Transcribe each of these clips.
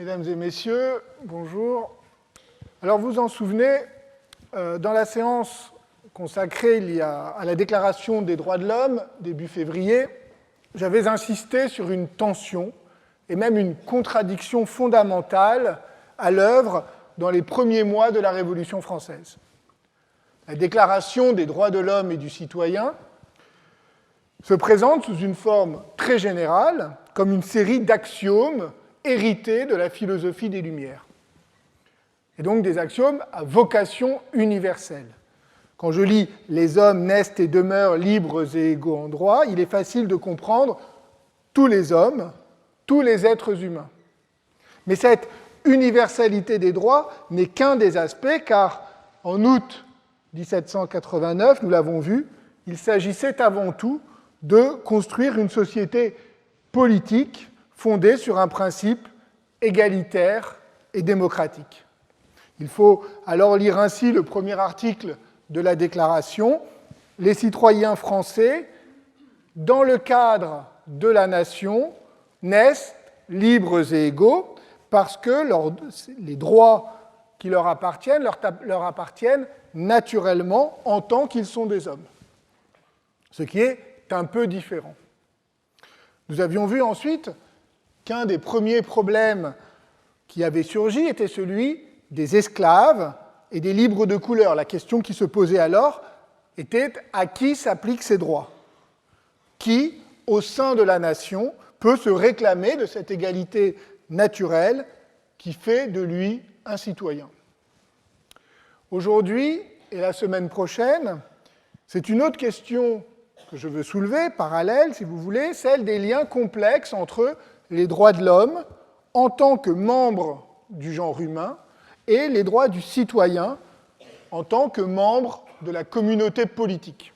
Mesdames et messieurs, bonjour. Alors vous vous en souvenez, dans la séance consacrée à la Déclaration des droits de l'homme, début février, j'avais insisté sur une tension et même une contradiction fondamentale à l'œuvre dans les premiers mois de la Révolution française. La Déclaration des droits de l'homme et du citoyen se présente sous une forme très générale, comme une série d'axiomes hérités de la philosophie des Lumières. Et donc des axiomes à vocation universelle. Quand je lis « Les hommes naissent et demeurent libres et égaux en droit », il est facile de comprendre tous les hommes, tous les êtres humains. Mais cette universalité des droits n'est qu'un des aspects, car en août 1789, nous l'avons vu, il s'agissait avant tout de construire une société politique fondée sur un principe égalitaire et démocratique. Il faut alors lire ainsi le premier article de la Déclaration. Les citoyens français, dans le cadre de la nation, naissent libres et égaux parce que les droits qui leur appartiennent naturellement en tant qu'ils sont des hommes. Ce qui est un peu différent. Nous avions vu ensuite qu'un des premiers problèmes qui avait surgi était celui des esclaves et des libres de couleur. La question qui se posait alors était à qui s'appliquent ces droits ? Qui, au sein de la nation, peut se réclamer de cette égalité naturelle qui fait de lui un citoyen ? Aujourd'hui et la semaine prochaine, c'est une autre question que je veux soulever, parallèle, si vous voulez, celle des liens complexes entre les droits de l'homme en tant que membre du genre humain et les droits du citoyen en tant que membre de la communauté politique.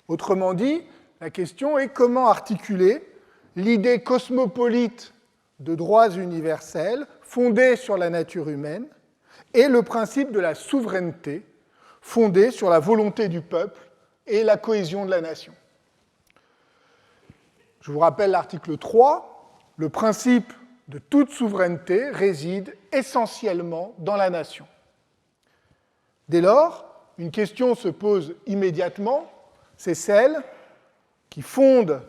Autrement dit, la question est comment articuler l'idée cosmopolite de droits universels fondés sur la nature humaine et le principe de la souveraineté fondé sur la volonté du peuple et la cohésion de la nation. Je vous rappelle l'article 3, le principe de toute souveraineté réside essentiellement dans la nation. Dès lors, une question se pose immédiatement, c'est celle qui fonde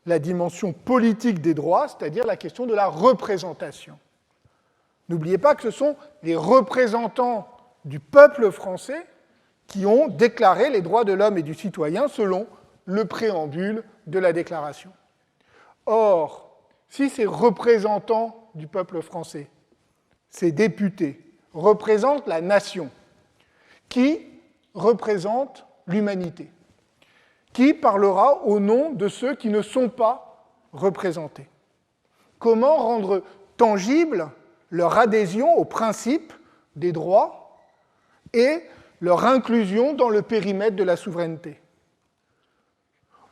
la dimension politique des droits, c'est-à-dire la question de la représentation. N'oubliez pas que ce sont les représentants du peuple français qui ont déclaré les droits de l'homme et du citoyen selon le préambule de la Déclaration. Or, si ces représentants du peuple français, ces députés, représentent la nation, qui représente l'humanité ? Qui parlera au nom de ceux qui ne sont pas représentés ? Comment rendre tangible leur adhésion au principe des droits et leur inclusion dans le périmètre de la souveraineté ?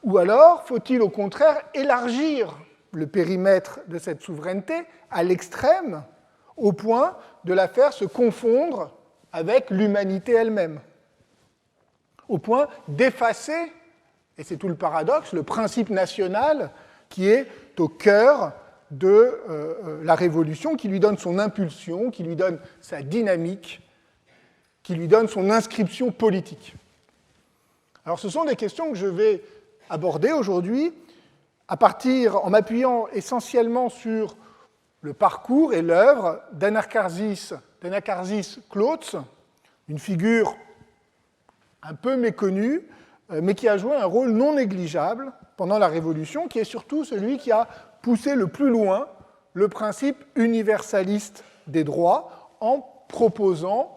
Ou alors, faut-il au contraire élargir le périmètre de cette souveraineté à l'extrême, au point de la faire se confondre avec l'humanité elle-même, au point d'effacer, et c'est tout le paradoxe, le principe national qui est au cœur de la Révolution, qui lui donne son impulsion, qui lui donne sa dynamique, qui lui donne son inscription politique. Alors ce sont des questions que je vais aborder aujourd'hui en m'appuyant essentiellement sur le parcours et l'œuvre d'Anacharsis Clootz, une figure un peu méconnue, mais qui a joué un rôle non négligeable pendant la Révolution, qui est surtout celui qui a poussé le plus loin le principe universaliste des droits en proposant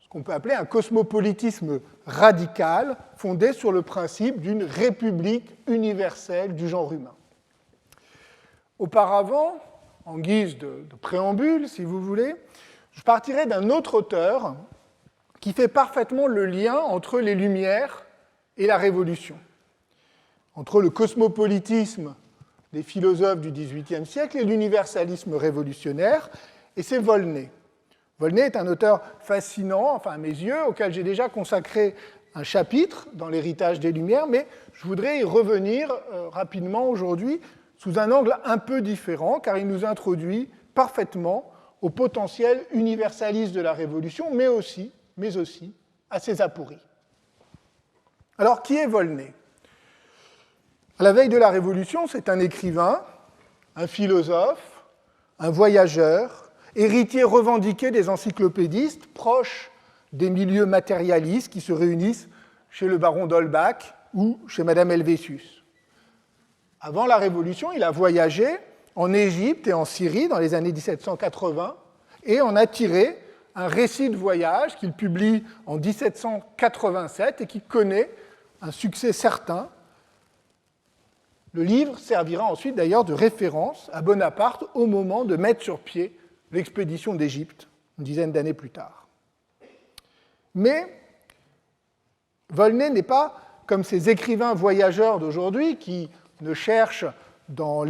ce qu'on peut appeler un cosmopolitisme radical fondé sur le principe d'une république universelle du genre humain. Auparavant, en guise de préambule, si vous voulez, je partirai d'un autre auteur qui fait parfaitement le lien entre les Lumières et la Révolution, entre le cosmopolitisme des philosophes du XVIIIe siècle et l'universalisme révolutionnaire, et c'est Volney. Volney est un auteur fascinant, enfin à mes yeux, auquel j'ai déjà consacré un chapitre dans l'héritage des Lumières, mais je voudrais y revenir rapidement aujourd'hui sous un angle un peu différent, car il nous introduit parfaitement au potentiel universaliste de la Révolution, mais aussi à ses apories. Alors, qui est Volney ? À la veille de la Révolution, c'est un écrivain, un philosophe, un voyageur, héritier revendiqué des encyclopédistes, proche des milieux matérialistes qui se réunissent chez le baron d'Holbach ou chez Madame Helvétius. Avant la Révolution, il a voyagé en Égypte et en Syrie dans les années 1780 et en a tiré un récit de voyage qu'il publie en 1787 et qui connaît un succès certain. Le livre servira ensuite d'ailleurs de référence à Bonaparte au moment de mettre sur pied l'expédition d'Égypte, une dizaine d'années plus tard. Mais Volney n'est pas comme ces écrivains voyageurs d'aujourd'hui qui ne cherchent dans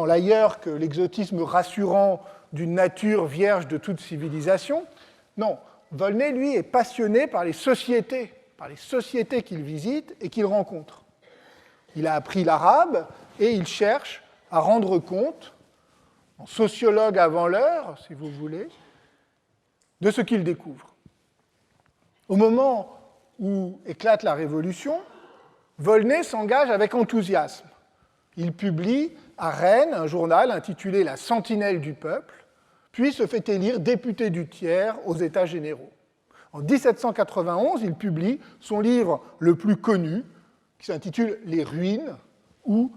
l'ailleurs que l'exotisme rassurant d'une nature vierge de toute civilisation. Non, Volney, lui, est passionné par les sociétés qu'il visite et qu'il rencontre. Il a appris l'arabe et il cherche à rendre compte, en sociologue avant l'heure, si vous voulez, de ce qu'il découvre. Au moment où éclate la Révolution, Volney s'engage avec enthousiasme. Il publie à Rennes un journal intitulé La Sentinelle du peuple, puis se fait élire député du tiers aux États généraux. En 1791, il publie son livre le plus connu, qui s'intitule Les ruines, ou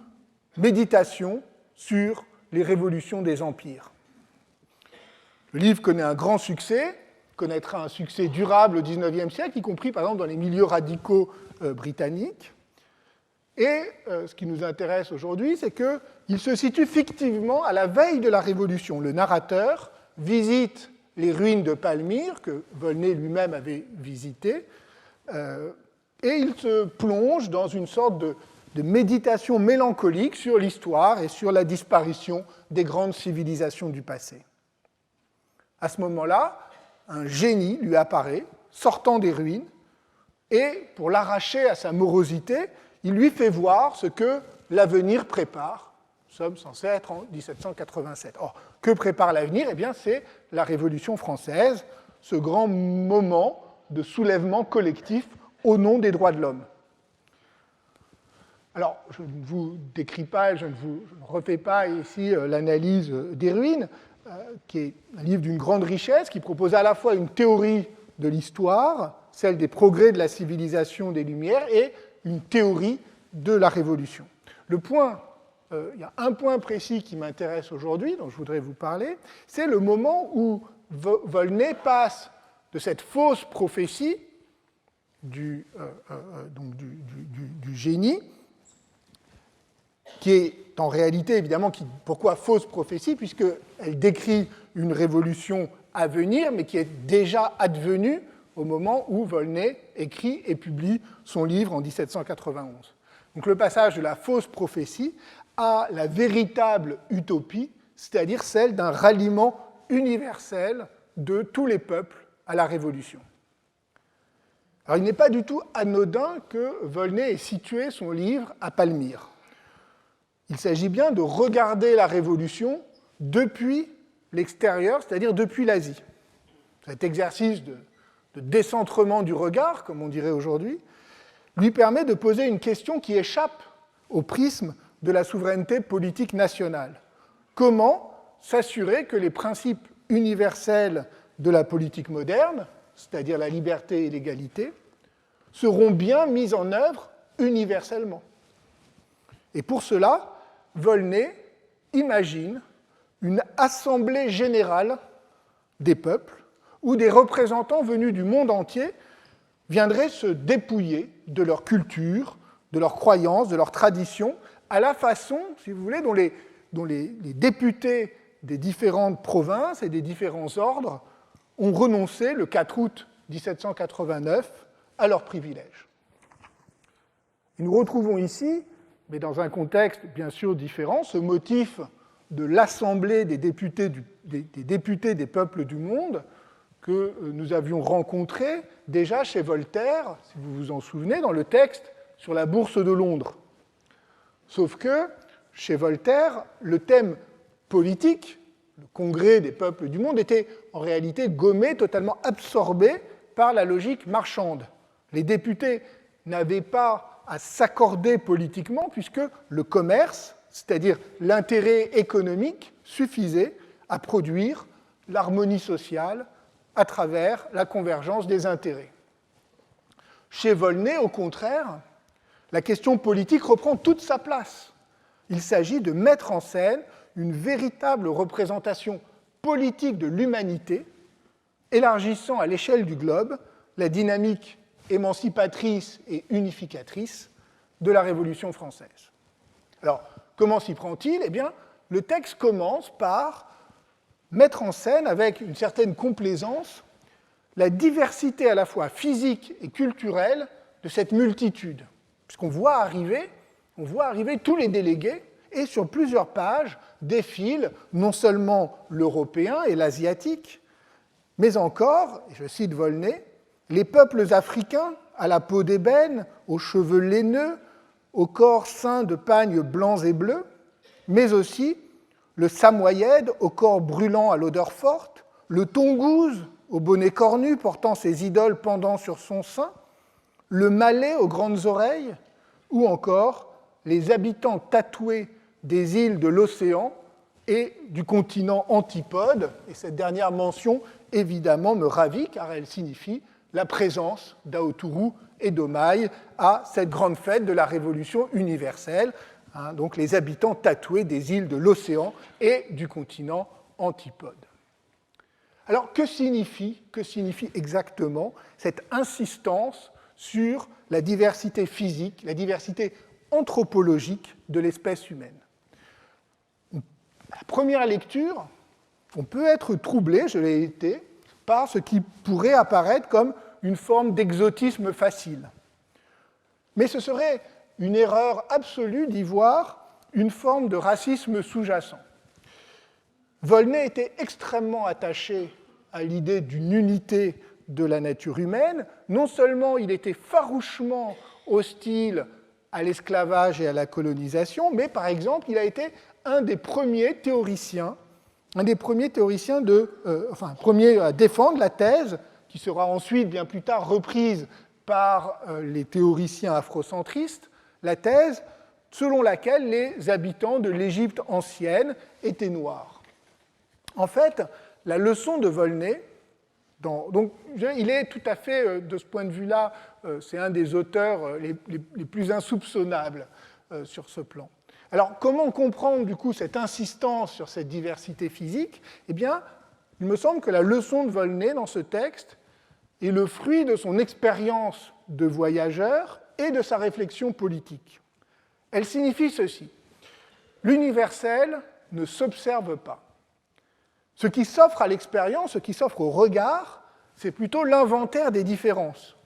Méditation sur les révolutions des empires. Le livre connaît un grand succès, connaîtra un succès durable au XIXe siècle, y compris par exemple dans les milieux radicaux britanniques. Et ce qui nous intéresse aujourd'hui, c'est qu'il se situe fictivement à la veille de la Révolution. Le narrateur visite les ruines de Palmyre, que Volney lui-même avait visitées, et il se plonge dans une sorte de méditation mélancolique sur l'histoire et sur la disparition des grandes civilisations du passé. À ce moment-là, un génie lui apparaît, sortant des ruines, et pour l'arracher à sa morosité, il lui fait voir ce que l'avenir prépare. Nous sommes censés être en 1787. Or, que prépare l'avenir ? Eh bien, c'est la Révolution française, ce grand moment de soulèvement collectif au nom des droits de l'homme. Alors, je ne vous décris pas, je ne refais pas ici l'analyse des ruines, qui est un livre d'une grande richesse, qui propose à la fois une théorie de l'histoire, celle des progrès de la civilisation des Lumières, et une théorie de la Révolution. Il y a un point précis qui m'intéresse aujourd'hui, dont je voudrais vous parler, c'est le moment où Volney passe de cette fausse prophétie du génie, qui est en réalité, évidemment, pourquoi fausse prophétie ? Puisqu'elle décrit une révolution à venir, mais qui est déjà advenue au moment où Volney écrit et publie son livre en 1791. Donc le passage de la fausse prophétie à la véritable utopie, c'est-à-dire celle d'un ralliement universel de tous les peuples à la Révolution. Alors il n'est pas du tout anodin que Volney ait situé son livre à Palmyre. Il s'agit bien de regarder la Révolution depuis l'extérieur, c'est-à-dire depuis l'Asie. Cet exercice de décentrement du regard, comme on dirait aujourd'hui, lui permet de poser une question qui échappe au prisme de la souveraineté politique nationale. Comment s'assurer que les principes universels de la politique moderne, c'est-à-dire la liberté et l'égalité, seront bien mis en œuvre universellement ? Et pour cela, Volney imagine une assemblée générale des peuples où des représentants venus du monde entier viendraient se dépouiller de leur culture, de leurs croyances, de leurs traditions, à la façon, si vous voulez, dont les députés des différentes provinces et des différents ordres ont renoncé, le 4 août 1789, à leurs privilèges. Et nous retrouvons ici, mais dans un contexte bien sûr différent, ce motif de l'assemblée des députés des peuples du monde que nous avions rencontré déjà chez Voltaire, si vous vous en souvenez, dans le texte sur la Bourse de Londres. Sauf que, chez Voltaire, le thème politique le congrès des peuples du monde, était en réalité gommé, totalement absorbé par la logique marchande. Les députés n'avaient pas à s'accorder politiquement puisque le commerce, c'est-à-dire l'intérêt économique, suffisait à produire l'harmonie sociale à travers la convergence des intérêts. Chez Volney, au contraire, la question politique reprend toute sa place. Il s'agit de mettre en scène une véritable représentation politique de l'humanité, élargissant à l'échelle du globe la dynamique émancipatrice et unificatrice de la Révolution française. Alors, comment s'y prend-il ? Eh bien, le texte commence par mettre en scène, avec une certaine complaisance, la diversité à la fois physique et culturelle de cette multitude. Puisqu'on voit arriver tous les délégués, et sur plusieurs pages défilent non seulement l'européen et l'asiatique, mais encore, et je cite Volney, les peuples africains à la peau d'ébène, aux cheveux laineux, au corps ceint de pagnes blancs et bleus, mais aussi le samoyède au corps brûlant à l'odeur forte, le tongouze au bonnet cornu portant ses idoles pendant sur son sein, le malais aux grandes oreilles, ou encore les habitants tatoués des îles de l'océan et du continent antipode. Et cette dernière mention, évidemment, me ravit, car elle signifie la présence d'Aoturu et d'Omaï à cette grande fête de la Révolution universelle, donc les habitants tatoués des îles de l'océan et du continent antipode. Alors, que signifie exactement cette insistance sur la diversité physique, la diversité anthropologique de l'espèce humaine ? À la première lecture, on peut être troublé, je l'ai été, par ce qui pourrait apparaître comme une forme d'exotisme facile. Mais ce serait une erreur absolue d'y voir une forme de racisme sous-jacent. Volney était extrêmement attaché à l'idée d'une unité de la nature humaine. Non seulement il était farouchement hostile à l'esclavage et à la colonisation, mais par exemple, il a été un des premiers théoriciens premier à défendre la thèse, qui sera ensuite, bien plus tard, reprise par les théoriciens afrocentristes, la thèse selon laquelle les habitants de l'Égypte ancienne étaient noirs. En fait, la leçon de Volney, donc il est tout à fait, de ce point de vue-là, c'est un des auteurs les plus insoupçonnables sur ce plan. Alors, comment comprendre, du coup, cette insistance sur cette diversité physique ? Eh bien, il me semble que la leçon de Volney dans ce texte est le fruit de son expérience de voyageur et de sa réflexion politique. Elle signifie ceci. L'universel ne s'observe pas. Ce qui s'offre à l'expérience, ce qui s'offre au regard, c'est plutôt l'inventaire des différences.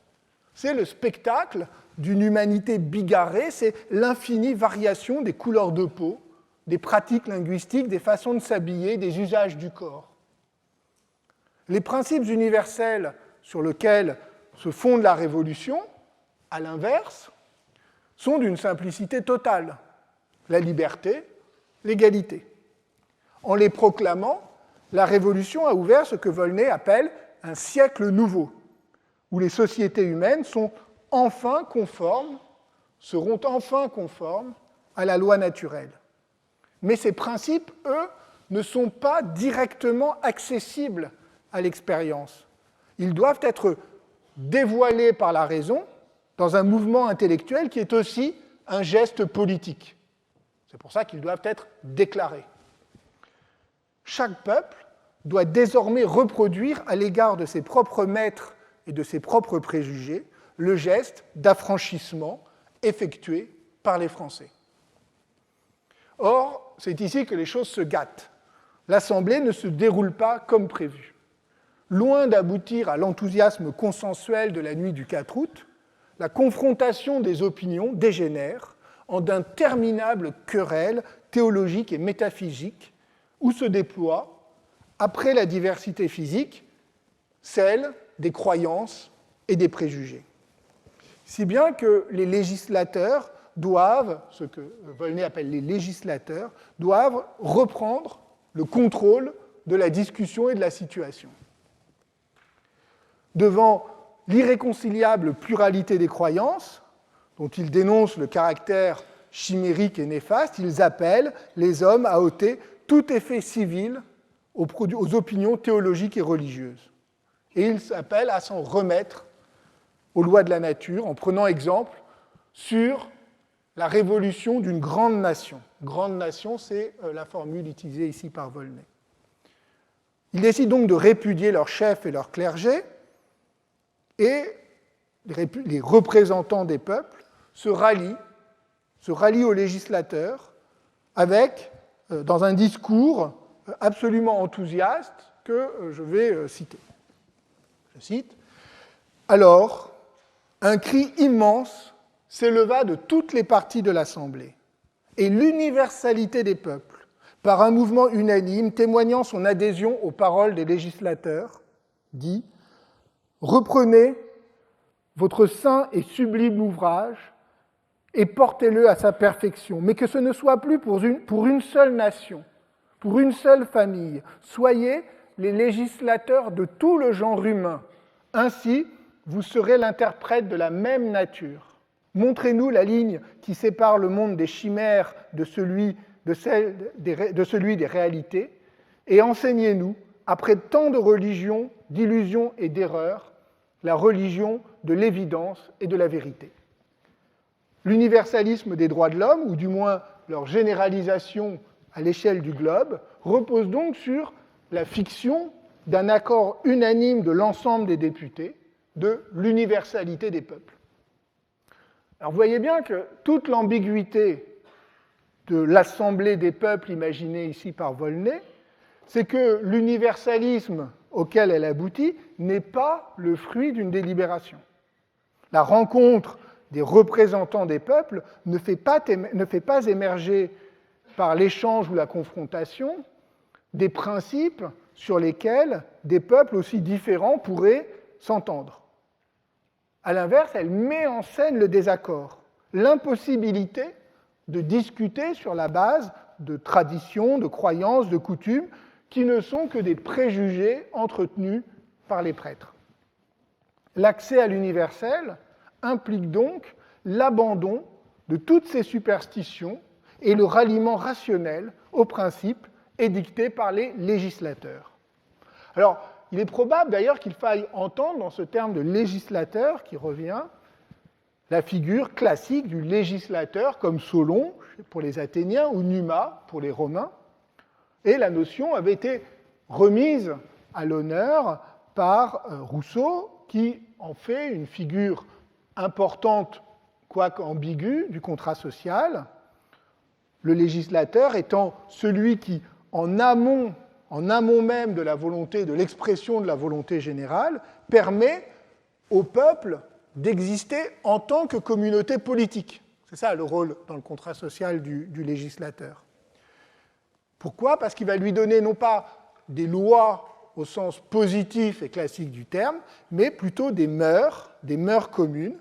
C'est le spectacle d'une humanité bigarrée, c'est l'infinie variation des couleurs de peau, des pratiques linguistiques, des façons de s'habiller, des usages du corps. Les principes universels sur lesquels se fonde la Révolution, à l'inverse, sont d'une simplicité totale. La liberté, l'égalité. En les proclamant, la Révolution a ouvert ce que Volney appelle un siècle nouveau, où les sociétés humaines seront enfin conformes à la loi naturelle. Mais ces principes, eux, ne sont pas directement accessibles à l'expérience. Ils doivent être dévoilés par la raison dans un mouvement intellectuel qui est aussi un geste politique. C'est pour ça qu'ils doivent être déclarés. Chaque peuple doit désormais reproduire à l'égard de ses propres maîtres et de ses propres préjugés le geste d'affranchissement effectué par les Français. Or, c'est ici que les choses se gâtent. L'Assemblée ne se déroule pas comme prévu. Loin d'aboutir à l'enthousiasme consensuel de la nuit du 4 août, la confrontation des opinions dégénère en d'interminables querelles théologiques et métaphysiques où se déploie, après la diversité physique, celle des croyances et des préjugés. Si bien que les législateurs doivent, ce que Volney appelle les législateurs, doivent reprendre le contrôle de la discussion et de la situation. Devant l'irréconciliable pluralité des croyances, dont ils dénoncent le caractère chimérique et néfaste, ils appellent les hommes à ôter tout effet civil aux opinions théologiques et religieuses. Et ils appellent à s'en remettre aux lois de la nature, en prenant exemple sur la révolution d'une grande nation. Grande nation, c'est la formule utilisée ici par Volney. Ils décident donc de répudier leurs chefs et leurs clergés, et les représentants des peuples se rallient aux législateurs dans un discours absolument enthousiaste que je vais citer. Je cite, « Alors, un cri immense s'éleva de toutes les parties de l'Assemblée, et l'universalité des peuples, par un mouvement unanime témoignant son adhésion aux paroles des législateurs, dit « Reprenez votre saint et sublime ouvrage et portez-le à sa perfection, mais que ce ne soit plus pour une seule nation, pour une seule famille. Soyez les législateurs de tout le genre humain. Ainsi, vous serez l'interprète de la même nature. Montrez-nous la ligne qui sépare le monde des chimères de celui des réalités, et enseignez-nous, après tant de religions, d'illusions et d'erreurs, la religion de l'évidence et de la vérité. » L'universalisme des droits de l'homme, ou du moins leur généralisation à l'échelle du globe, repose donc sur la fiction d'un accord unanime de l'ensemble des députés de l'universalité des peuples. Alors vous voyez bien que toute l'ambiguïté de l'assemblée des peuples imaginée ici par Volney, c'est que l'universalisme auquel elle aboutit n'est pas le fruit d'une délibération. La rencontre des représentants des peuples ne fait pas émerger par l'échange ou la confrontation des principes sur lesquels des peuples aussi différents pourraient s'entendre. À l'inverse, elle met en scène le désaccord, l'impossibilité de discuter sur la base de traditions, de croyances, de coutumes qui ne sont que des préjugés entretenus par les prêtres. L'accès à l'universel implique donc l'abandon de toutes ces superstitions et le ralliement rationnel aux principes édictés par les législateurs. Alors, il est probable d'ailleurs qu'il faille entendre dans ce terme de législateur qui revient la figure classique du législateur comme Solon pour les Athéniens ou Numa pour les Romains. Et la notion avait été remise à l'honneur par Rousseau qui en fait une figure importante, quoique ambiguë, du contrat social, le législateur étant celui qui, en amont même de la volonté, de l'expression de la volonté générale, permet au peuple d'exister en tant que communauté politique. C'est ça le rôle dans le contrat social du législateur. Pourquoi ? Parce qu'il va lui donner non pas des lois au sens positif et classique du terme, mais plutôt des mœurs communes,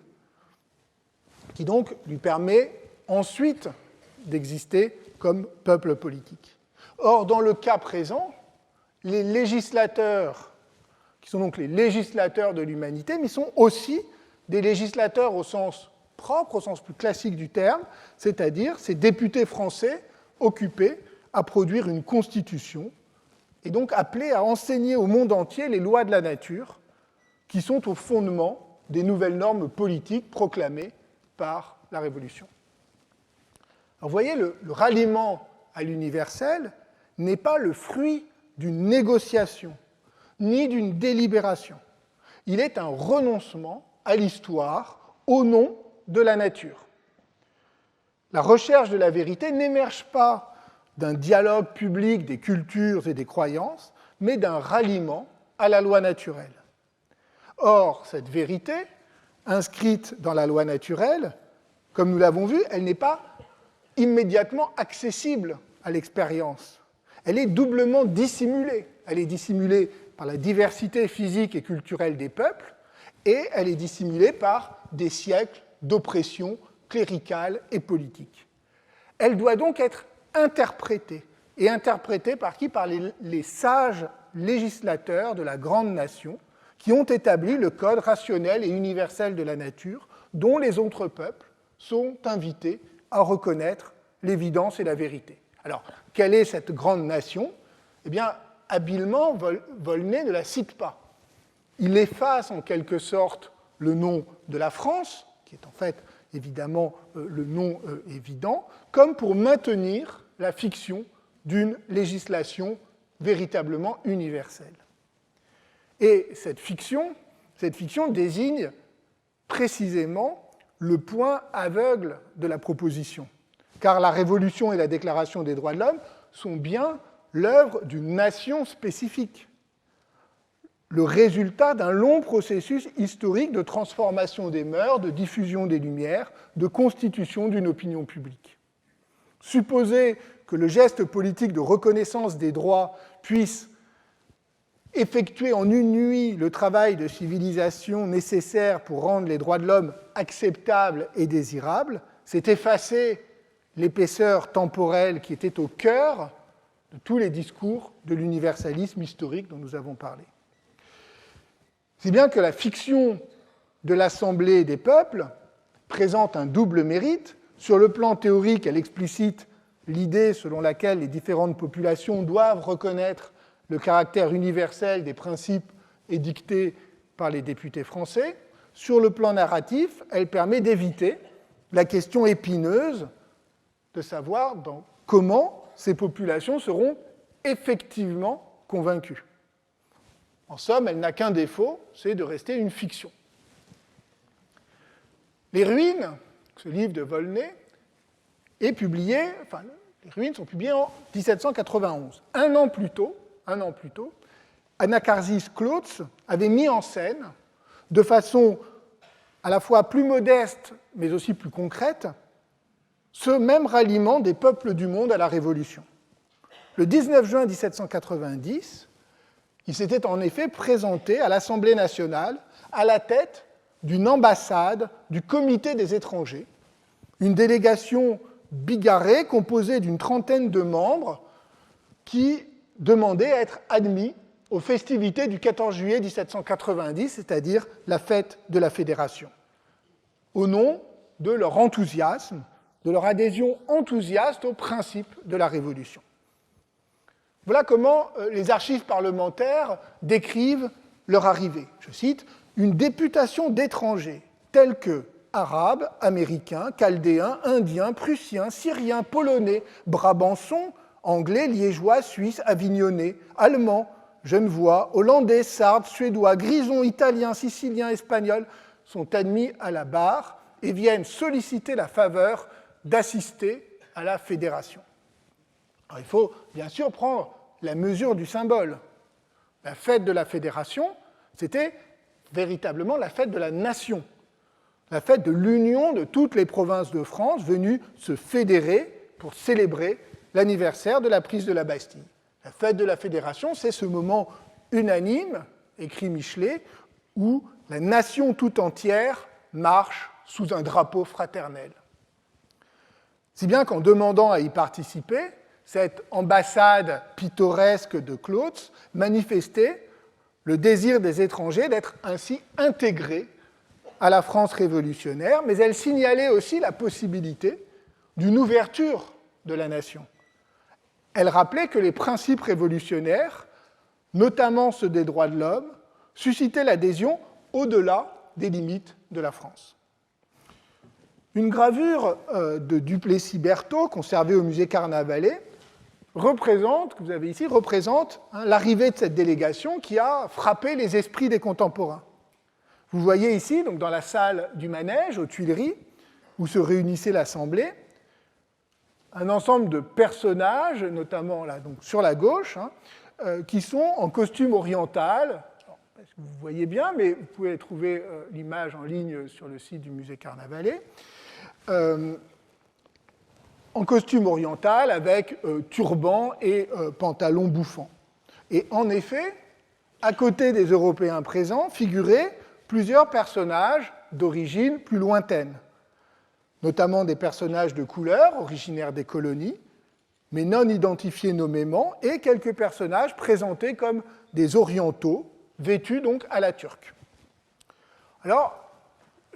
qui donc lui permet ensuite d'exister comme peuple politique. Or, dans le cas présent, les législateurs, qui sont donc les législateurs de l'humanité, mais sont aussi des législateurs au sens propre, au sens plus classique du terme, c'est-à-dire ces députés français occupés à produire une constitution et donc appelés à enseigner au monde entier les lois de la nature qui sont au fondement des nouvelles normes politiques proclamées par la Révolution. Alors, vous voyez, le ralliement à l'universel n'est pas le fruit d'une négociation, ni d'une délibération. Il est un renoncement à l'histoire au nom de la nature. La recherche de la vérité n'émerge pas d'un dialogue public des cultures et des croyances, mais d'un ralliement à la loi naturelle. Or, cette vérité, inscrite dans la loi naturelle, comme nous l'avons vu, elle n'est pas immédiatement accessible à l'expérience. Elle est doublement dissimulée. Elle est dissimulée par la diversité physique et culturelle des peuples, et elle est dissimulée par des siècles d'oppression cléricale et politique. Elle doit donc être interprétée et interprétée par qui? Par les sages législateurs de la grande nation, qui ont établi le code rationnel et universel de la nature, dont les autres peuples sont invités à reconnaître l'évidence et la vérité. Alors, quelle est cette grande nation? Eh bien, habilement, Volney ne la cite pas. Il efface en quelque sorte le nom de la France, qui est en fait évidemment le nom évident, comme pour maintenir la fiction d'une législation véritablement universelle. Et cette fiction désigne précisément le point aveugle de la proposition, car la Révolution et la Déclaration des droits de l'homme sont bien l'œuvre d'une nation spécifique, le résultat d'un long processus historique de transformation des mœurs, de diffusion des Lumières, de constitution d'une opinion publique. Supposer que le geste politique de reconnaissance des droits puisse effectuer en une nuit le travail de civilisation nécessaire pour rendre les droits de l'homme acceptables et désirables, c'est effacer l'épaisseur temporelle qui était au cœur de tous les discours de l'universalisme historique dont nous avons parlé. Si bien que la fiction de l'Assemblée des peuples présente un double mérite. Sur le plan théorique, elle explicite l'idée selon laquelle les différentes populations doivent reconnaître le caractère universel des principes édictés par les députés français. Sur le plan narratif, elle permet d'éviter la question épineuse de savoir comment ces populations seront effectivement convaincues. En somme, elle n'a qu'un défaut, c'est de rester une fiction. Les Ruines, ce livre de Volney, est publié, les Ruines sont publiées en 1791. Un an plus tôt, Anacharsis Clootz avait mis en scène, de façon à la fois plus modeste, mais aussi plus concrète, ce même ralliement des peuples du monde à la Révolution. Le 19 juin 1790, il s'était en effet présenté à l'Assemblée nationale à la tête d'une ambassade du Comité des étrangers, une délégation bigarrée composée d'une trentaine de membres qui demandaient à être admis aux festivités du 14 juillet 1790, c'est-à-dire la fête de la Fédération, au nom de leur enthousiasme, de leur adhésion enthousiaste au principe de la Révolution. Voilà comment les archives parlementaires décrivent leur arrivée. Je cite, « Une députation d'étrangers tels que Arabes, Américains, Chaldéens, Indiens, Prussiens, Syriens, Polonais, Brabançons, Anglais, Liégeois, Suisses, Avignonnais, Allemands, Genevois, Hollandais, Sardes, Suédois, Grisons, Italiens, Siciliens, Espagnols sont admis à la barre et viennent solliciter la faveur d'assister à la fédération. » Alors, il faut bien sûr prendre la mesure du symbole. La fête de la fédération, c'était véritablement la fête de la nation, la fête de l'union de toutes les provinces de France venues se fédérer pour célébrer l'anniversaire de la prise de la Bastille. La fête de la fédération, c'est ce moment unanime, écrit Michelet, où la nation tout entière marche sous un drapeau fraternel. Si bien qu'en demandant à y participer, cette ambassade pittoresque de Clootz manifestait le désir des étrangers d'être ainsi intégrés à la France révolutionnaire, mais elle signalait aussi la possibilité d'une ouverture de la nation. Elle rappelait que les principes révolutionnaires, notamment ceux des droits de l'homme, suscitaient l'adhésion au-delà des limites de la France. Une gravure de Duplessis-Berthaud, conservée au musée Carnavalet, représente l'arrivée de cette délégation qui a frappé les esprits des contemporains. Vous voyez ici, donc dans la salle du Manège, aux Tuileries, où se réunissait l'Assemblée, un ensemble de personnages, notamment là, donc sur la gauche, qui sont en costume oriental. Vous voyez bien, mais vous pouvez trouver l'image en ligne sur le site du musée Carnavalet. En costume oriental avec turban et pantalon bouffant. Et en effet, à côté des Européens présents, figuraient plusieurs personnages d'origine plus lointaine, notamment des personnages de couleur originaires des colonies, mais non identifiés nommément, et quelques personnages présentés comme des orientaux, vêtus donc à la turque. Alors,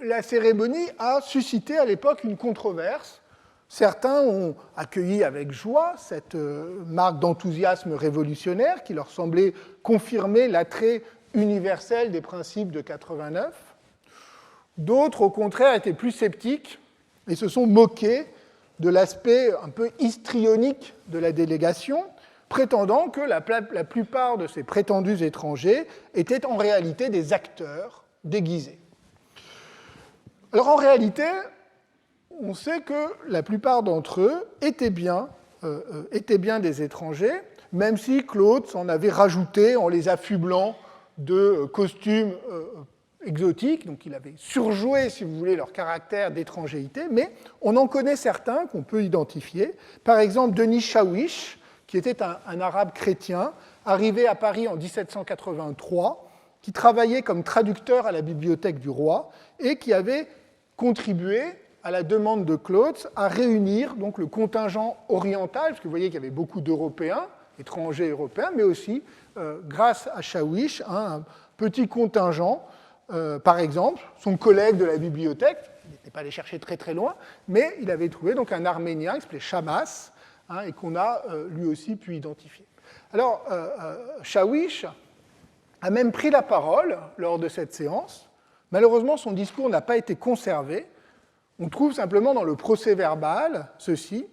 la cérémonie a suscité à l'époque une controverse. Certains ont accueilli avec joie cette marque d'enthousiasme révolutionnaire qui leur semblait confirmer l'attrait universel des principes de 89. D'autres, au contraire, étaient plus sceptiques et se sont moqués de l'aspect un peu histrionique de la délégation, prétendant que la plupart de ces prétendus étrangers étaient en réalité des acteurs déguisés. Alors en réalité, on sait que la plupart d'entre eux étaient bien des étrangers, même si Claude s'en avait rajouté en les affublant de costumes exotiques, donc il avait surjoué, si vous voulez, leur caractère d'étrangérité, mais on en connaît certains qu'on peut identifier. Par exemple, Denis Shawish, qui était un arabe chrétien, arrivé à Paris en 1783, qui travaillait comme traducteur à la bibliothèque du roi et qui avait contribué, à la demande de Claude, à réunir donc, le contingent oriental, parce que vous voyez qu'il y avait beaucoup d'Européens, étrangers européens, mais aussi, grâce à Shawish, un petit contingent, par exemple, son collègue de la bibliothèque, il n'était pas allé chercher très très loin, mais il avait trouvé donc, un Arménien qui s'appelait Shamas, et qu'on a lui aussi pu identifier. Alors, Shawish a même pris la parole lors de cette séance. Malheureusement, son discours n'a pas été conservé. On trouve simplement dans le procès-verbal ceci: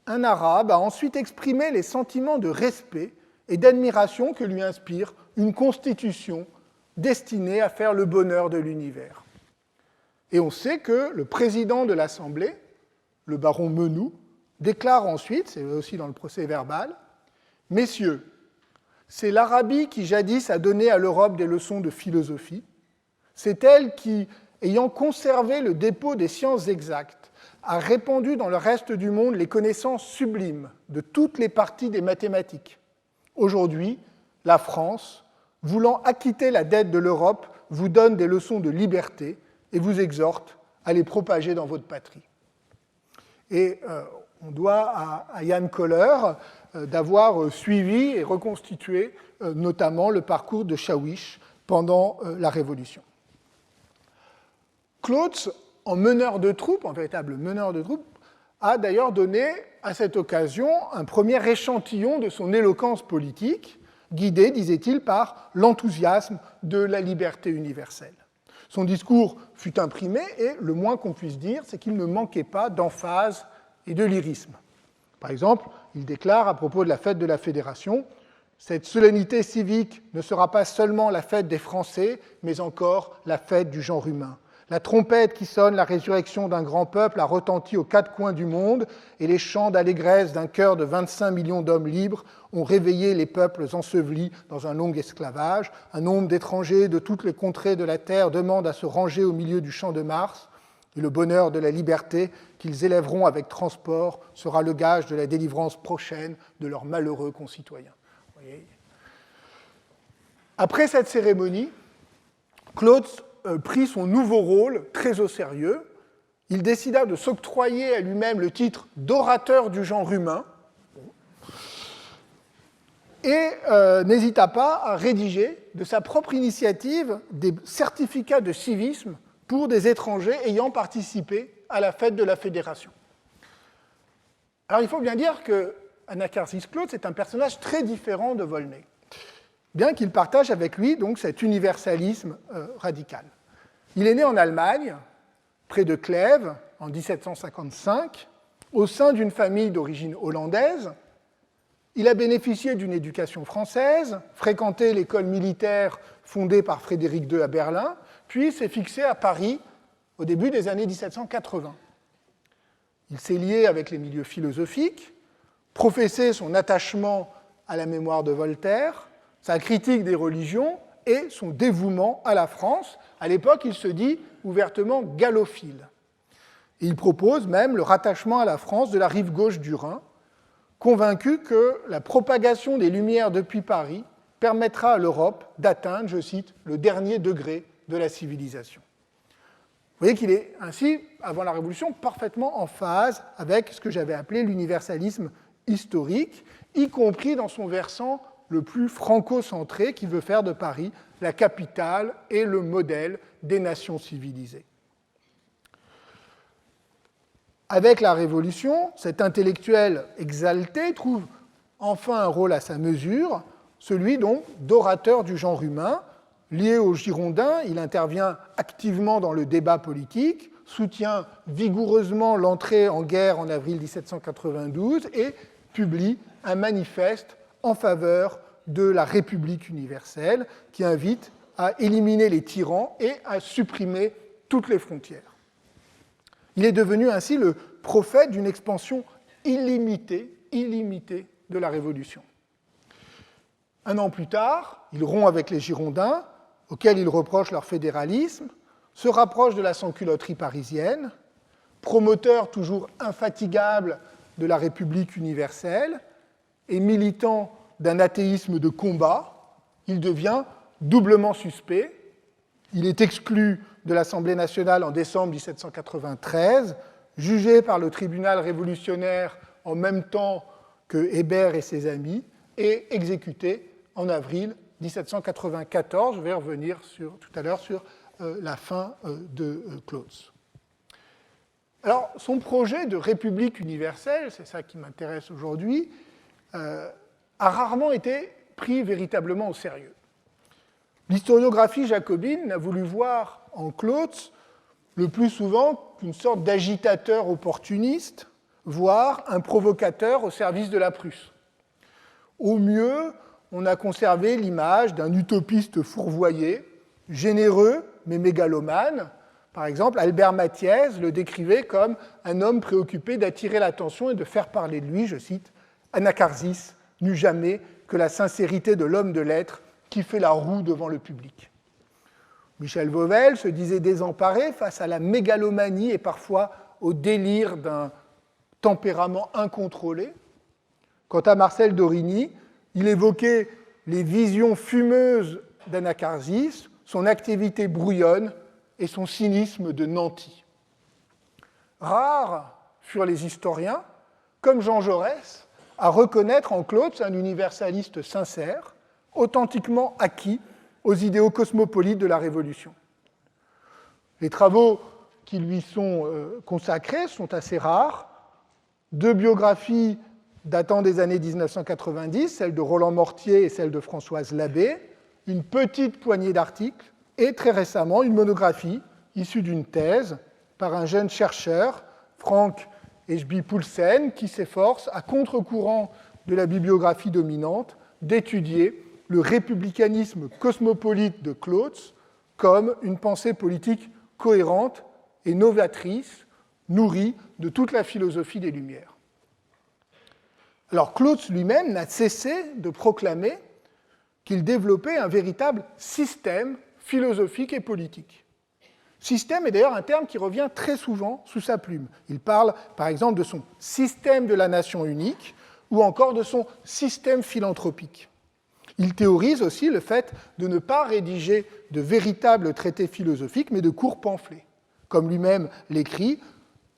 un arabe a ensuite exprimé les sentiments de respect et d'admiration que lui inspire une constitution destinée à faire le bonheur de l'univers. Et on sait que le président de l'Assemblée, le baron Menou, déclare ensuite, c'est aussi dans le procès-verbal, « Messieurs, c'est l'Arabie qui jadis a donné à l'Europe des leçons de philosophie. C'est elle qui, ayant conservé le dépôt des sciences exactes, a répandu dans le reste du monde les connaissances sublimes de toutes les parties des mathématiques. Aujourd'hui, la France, voulant acquitter la dette de l'Europe, vous donne des leçons de liberté et vous exhorte à les propager dans votre patrie. » Et on doit à Jan Koller d'avoir suivi et reconstitué notamment le parcours de Shawish pendant la Révolution. Claude, en meneur de troupes, en véritable meneur de troupes, a d'ailleurs donné à cette occasion un premier échantillon de son éloquence politique, guidé, disait-il, par l'enthousiasme de la liberté universelle. Son discours fut imprimé et le moins qu'on puisse dire, c'est qu'il ne manquait pas d'emphase et de lyrisme. Par exemple, il déclare à propos de la fête de la Fédération: « Cette solennité civique ne sera pas seulement la fête des Français, mais encore la fête du genre humain. La trompette qui sonne la résurrection d'un grand peuple a retenti aux quatre coins du monde, et les chants d'allégresse d'un chœur de 25 millions d'hommes libres ont réveillé les peuples ensevelis dans un long esclavage. Un nombre d'étrangers de toutes les contrées de la terre demande à se ranger au milieu du champ de Mars, et le bonheur de la liberté qu'ils élèveront avec transport sera le gage de la délivrance prochaine de leurs malheureux concitoyens. » Vous voyez. Après cette cérémonie, Claude prit son nouveau rôle très au sérieux. Il décida de s'octroyer à lui-même le titre d'orateur du genre humain et n'hésita pas à rédiger de sa propre initiative des certificats de civisme pour des étrangers ayant participé à la fête de la Fédération. Alors il faut bien dire que Anaxarchis Claude, c'est un personnage très différent de Volney, bien qu'il partage avec lui donc cet universalisme radical. Il est né en Allemagne, près de Clèves, en 1755, au sein d'une famille d'origine hollandaise. Il a bénéficié d'une éducation française, fréquenté l'école militaire fondée par Frédéric II à Berlin, puis s'est fixé à Paris au début des années 1780. Il s'est lié avec les milieux philosophiques, professé son attachement à la mémoire de Voltaire, sa critique des religions et son dévouement à la France. À l'époque, il se dit ouvertement gallophile. Et il propose même le rattachement à la France de la rive gauche du Rhin, convaincu que la propagation des Lumières depuis Paris permettra à l'Europe d'atteindre, je cite, le dernier degré de la civilisation. Vous voyez qu'il est ainsi, avant la Révolution, parfaitement en phase avec ce que j'avais appelé l'universalisme historique, y compris dans son versant le plus franco-centré qui veut faire de Paris la capitale et le modèle des nations civilisées. Avec la Révolution, cet intellectuel exalté trouve enfin un rôle à sa mesure, celui donc d'orateur du genre humain. Lié aux Girondins, il intervient activement dans le débat politique, soutient vigoureusement l'entrée en guerre en avril 1792 et publie un manifeste en faveur de la République universelle qui invite à éliminer les tyrans et à supprimer toutes les frontières. Il est devenu ainsi le prophète d'une expansion illimitée de la Révolution. Un an plus tard, il rompt avec les Girondins, auxquels il reproche leur fédéralisme, se rapproche de la sans-culotterie parisienne, promoteur toujours infatigable de la République universelle et militant d'un athéisme de combat, il devient doublement suspect. Il est exclu de l'Assemblée nationale en décembre 1793, jugé par le tribunal révolutionnaire en même temps que Hébert et ses amis, et exécuté en avril 1794. Je vais revenir tout à l'heure sur la fin de Clausewitz. Alors, son projet de République universelle, c'est ça qui m'intéresse aujourd'hui, a rarement été pris véritablement au sérieux. L'historiographie jacobine n'a voulu voir en Clausewitz le plus souvent qu'une sorte d'agitateur opportuniste, voire un provocateur au service de la Prusse. Au mieux, on a conservé l'image d'un utopiste fourvoyé, généreux mais mégalomane. Par exemple, Albert Mathiez le décrivait comme un homme préoccupé d'attirer l'attention et de faire parler de lui, je cite, « Anacharsis n'eut jamais que la sincérité de l'homme de lettres qui fait la roue devant le public. » Michel Vauvel se disait désemparé face à la mégalomanie et parfois au délire d'un tempérament incontrôlé. Quant à Marcel d'Origny, il évoquait les visions fumeuses d'Anacharsis, son activité brouillonne et son cynisme de nanti. Rares furent les historiens, comme Jean Jaurès, à reconnaître en Clausewitz un universaliste sincère, authentiquement acquis aux idéaux cosmopolites de la Révolution. Les travaux qui lui sont consacrés sont assez rares. 2 biographies datant des années 1990, celle de Roland Mortier et celle de Françoise Labbé, une petite poignée d'articles, et très récemment une monographie issue d'une thèse par un jeune chercheur, Frank Eshby-Poulsen, qui s'efforce, à contre-courant de la bibliographie dominante, d'étudier le républicanisme cosmopolite de Clausewitz comme une pensée politique cohérente et novatrice, nourrie de toute la philosophie des Lumières. Alors Clausewitz lui-même n'a cessé de proclamer qu'il développait un véritable système philosophique et politique. Système est d'ailleurs un terme qui revient très souvent sous sa plume. Il parle par exemple de son système de la nation unique ou encore de son système philanthropique. Il théorise aussi le fait de ne pas rédiger de véritables traités philosophiques, mais de courts pamphlets. Comme lui-même l'écrit,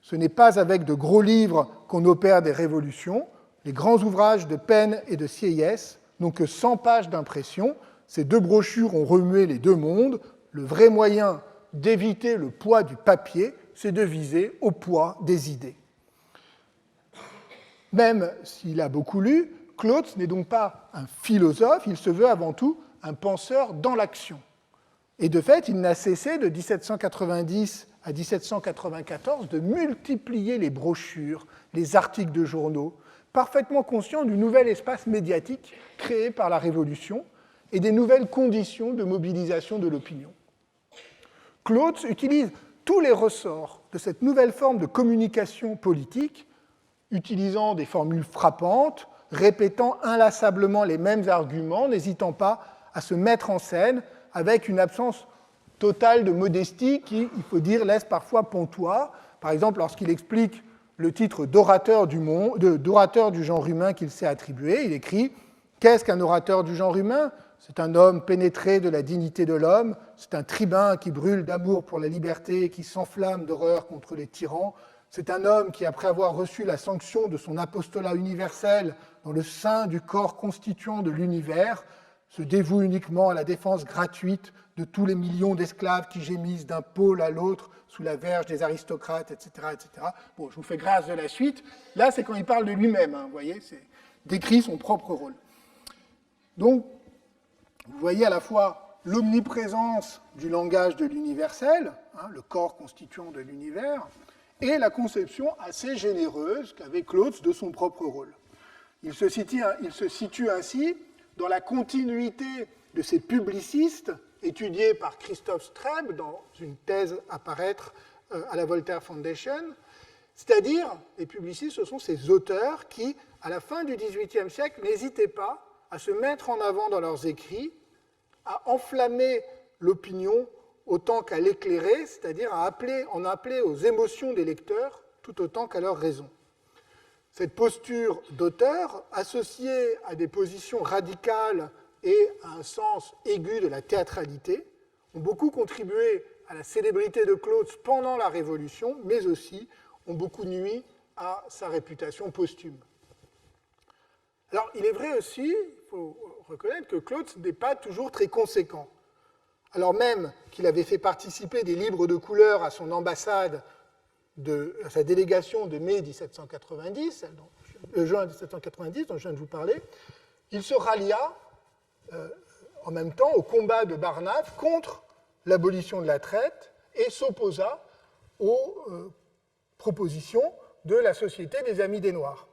ce n'est pas avec de gros livres qu'on opère des révolutions. Les grands ouvrages de Penn et de Sieyès n'ont que 100 pages d'impression. Ces 2 brochures ont remué les 2 mondes. Le vrai moyen d'éviter le poids du papier, c'est de viser au poids des idées. Même s'il a beaucoup lu, Clausewitz n'est donc pas un philosophe, il se veut avant tout un penseur dans l'action. Et de fait, il n'a cessé de 1790 à 1794 de multiplier les brochures, les articles de journaux, parfaitement conscient du nouvel espace médiatique créé par la Révolution et des nouvelles conditions de mobilisation de l'opinion. Clausewitz utilise tous les ressorts de cette nouvelle forme de communication politique, utilisant des formules frappantes, répétant inlassablement les mêmes arguments, n'hésitant pas à se mettre en scène avec une absence totale de modestie qui, il faut dire, laisse parfois pantois. Par exemple, lorsqu'il explique le titre d'orateur du genre humain qu'il s'est attribué, il écrit « Qu'est-ce qu'un orateur du genre humain ? C'est un homme pénétré de la dignité de l'homme, c'est un tribun qui brûle d'amour pour la liberté et qui s'enflamme d'horreur contre les tyrans, C'est un homme qui, après avoir reçu la sanction de son apostolat universel dans le sein du corps constituant de l'univers, se dévoue uniquement à la défense gratuite de tous les millions d'esclaves qui gémissent d'un pôle à l'autre sous la verge des aristocrates, etc., etc. Bon, je vous fais grâce de la suite. Là, c'est quand il parle de lui-même, hein, vous voyez, c'est décrit son propre rôle. Donc, vous voyez à la fois l'omniprésence du langage de l'universel, hein, le corps constituant de l'univers, et la conception assez généreuse qu'avait Claude de son propre rôle. Il se situe ainsi dans la continuité de ces publicistes étudiés par Christophe Streb dans une thèse à paraître à la Voltaire Foundation, c'est-à-dire, les publicistes, ce sont ces auteurs qui, à la fin du XVIIIe siècle, n'hésitaient pas à se mettre en avant dans leurs écrits, à enflammer l'opinion autant qu'à l'éclairer, c'est-à-dire à en appeler aux émotions des lecteurs tout autant qu'à leur raison. Cette posture d'auteur, associée à des positions radicales et à un sens aigu de la théâtralité, ont beaucoup contribué à la célébrité de Claude pendant la Révolution, mais aussi ont beaucoup nui à sa réputation posthume. Alors, il est vrai aussi, il faut reconnaître que Claude n'est pas toujours très conséquent. Alors même qu'il avait fait participer des livres de couleur à son ambassade, à sa délégation de mai 1790, juin 1790, dont je viens de vous parler, il se rallia en même temps au combat de Barnave contre l'abolition de la traite et s'opposa aux propositions de la Société des Amis des Noirs.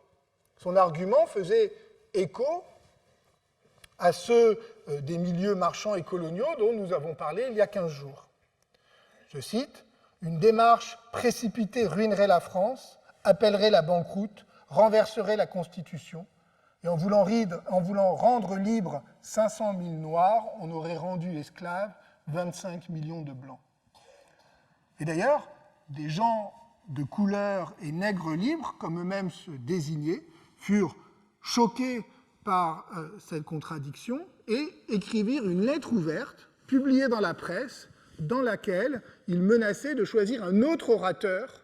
Son argument faisait écho à ceux des milieux marchands et coloniaux dont nous avons parlé il y a 15 jours. Je cite, « Une démarche précipitée ruinerait la France, appellerait la banqueroute, renverserait la Constitution, et en voulant rendre libres 500 000 Noirs, on aurait rendu esclaves 25 millions de Blancs. » Et d'ailleurs, des gens de couleur et nègres libres, comme eux-mêmes se désignaient, furent choqués par cette contradiction et écrivirent une lettre ouverte, publiée dans la presse, dans laquelle ils menaçaient de choisir un autre orateur,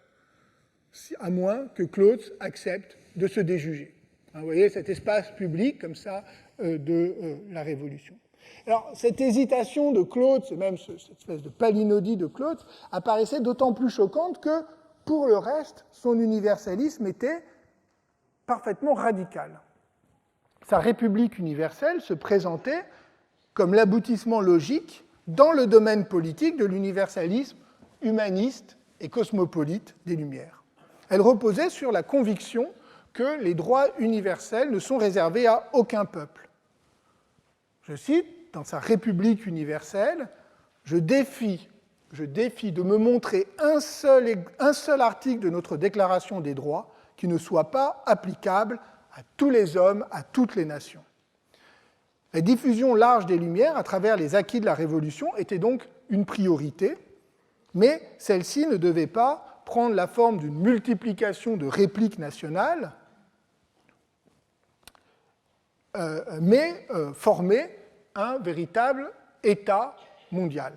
à moins que Claude accepte de se déjuger. Vous voyez cet espace public, comme ça, de la Révolution. Alors, cette hésitation de Claude, même cette espèce de palinodie de Claude, apparaissait d'autant plus choquante que, pour le reste, son universalisme était parfaitement radical. Sa République universelle se présentait comme l'aboutissement logique dans le domaine politique de l'universalisme humaniste et cosmopolite des Lumières. Elle reposait sur la conviction que les droits universels ne sont réservés à aucun peuple. Je cite, dans sa République universelle, je défie de me montrer un seul article de notre Déclaration des droits qui ne soit pas applicable à tous les hommes, à toutes les nations. La diffusion large des Lumières à travers les acquis de la Révolution était donc une priorité, mais celle-ci ne devait pas prendre la forme d'une multiplication de répliques nationales, mais former un véritable État mondial.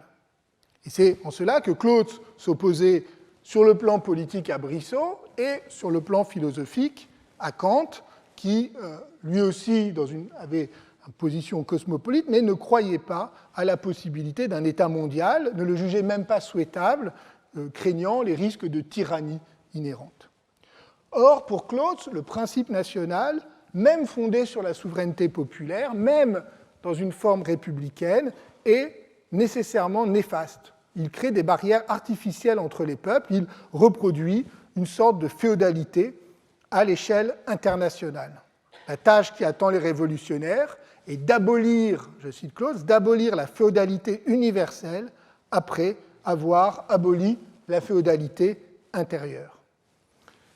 Et c'est en cela que Claude s'opposait sur le plan politique à Brissot et sur le plan philosophique à Kant, qui lui aussi avait une position cosmopolite, mais ne croyait pas à la possibilité d'un État mondial, ne le jugeait même pas souhaitable, craignant les risques de tyrannie inhérente. Or, pour Claude, le principe national, même fondé sur la souveraineté populaire, même dans une forme républicaine, est nécessairement néfaste. Il crée des barrières artificielles entre les peuples, il reproduit une sorte de féodalité à l'échelle internationale. La tâche qui attend les révolutionnaires est d'abolir, je cite Claude, d'abolir la féodalité universelle après avoir aboli la féodalité intérieure.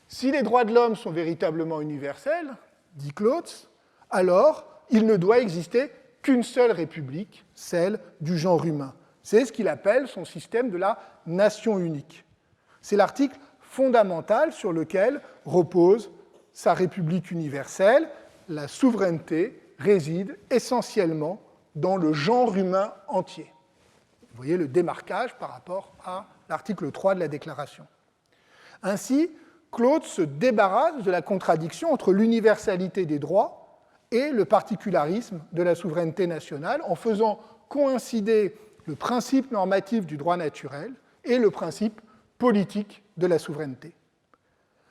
Si les droits de l'homme sont véritablement universels, dit Claude, alors il ne doit exister qu'une seule république, celle du genre humain. C'est ce qu'il appelle son système de la nation unique. C'est l'article fondamental sur lequel repose sa république universelle. La souveraineté réside essentiellement dans le genre humain entier. Vous voyez le démarquage par rapport à l'article 3 de la Déclaration. Ainsi, Claude se débarrasse de la contradiction entre l'universalité des droits et le particularisme de la souveraineté nationale en faisant coïncider le principe normatif du droit naturel et le principe politique de la souveraineté.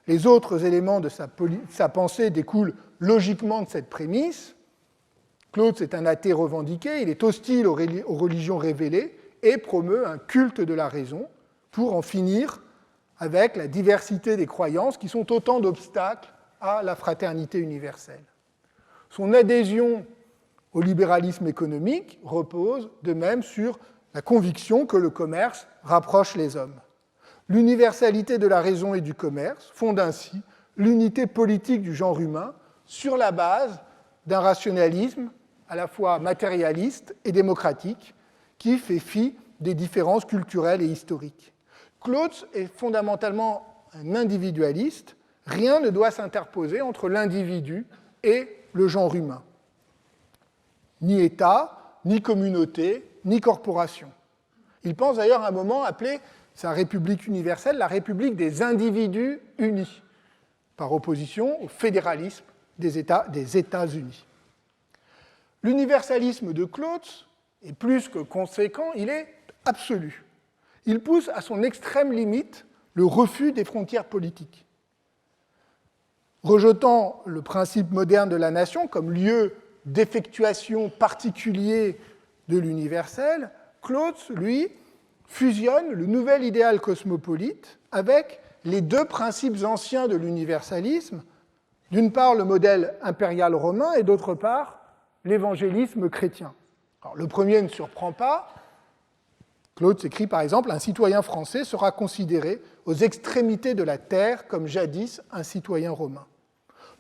Les autres éléments de sa pensée découlent logiquement de cette prémisse. Claude, c'est un athée revendiqué, il est hostile aux religions révélées et promeut un culte de la raison pour en finir avec la diversité des croyances qui sont autant d'obstacles à la fraternité universelle. Son adhésion au libéralisme économique repose de même sur la conviction que le commerce rapproche les hommes. L'universalité de la raison et du commerce fonde ainsi l'unité politique du genre humain sur la base d'un rationalisme à la fois matérialiste et démocratique qui fait fi des différences culturelles et historiques. Claude est fondamentalement un individualiste. Rien ne doit s'interposer entre l'individu et le genre humain. Ni État, ni communauté, ni corporation. Il pense d'ailleurs à un moment appeler sa République universelle la République des individus unis, par opposition au fédéralisme des États-Unis. L'universalisme de Claude est plus que conséquent, il est absolu. Il pousse à son extrême limite le refus des frontières politiques. Rejetant le principe moderne de la nation comme lieu d'effectuation particulier de l'universel, Claude, lui, fusionne le nouvel idéal cosmopolite avec les deux principes anciens de l'universalisme, d'une part le modèle impérial romain et d'autre part l'évangélisme chrétien. Alors, le premier ne surprend pas. Claude s'écrit par exemple « Un citoyen français sera considéré aux extrémités de la terre comme jadis un citoyen romain ».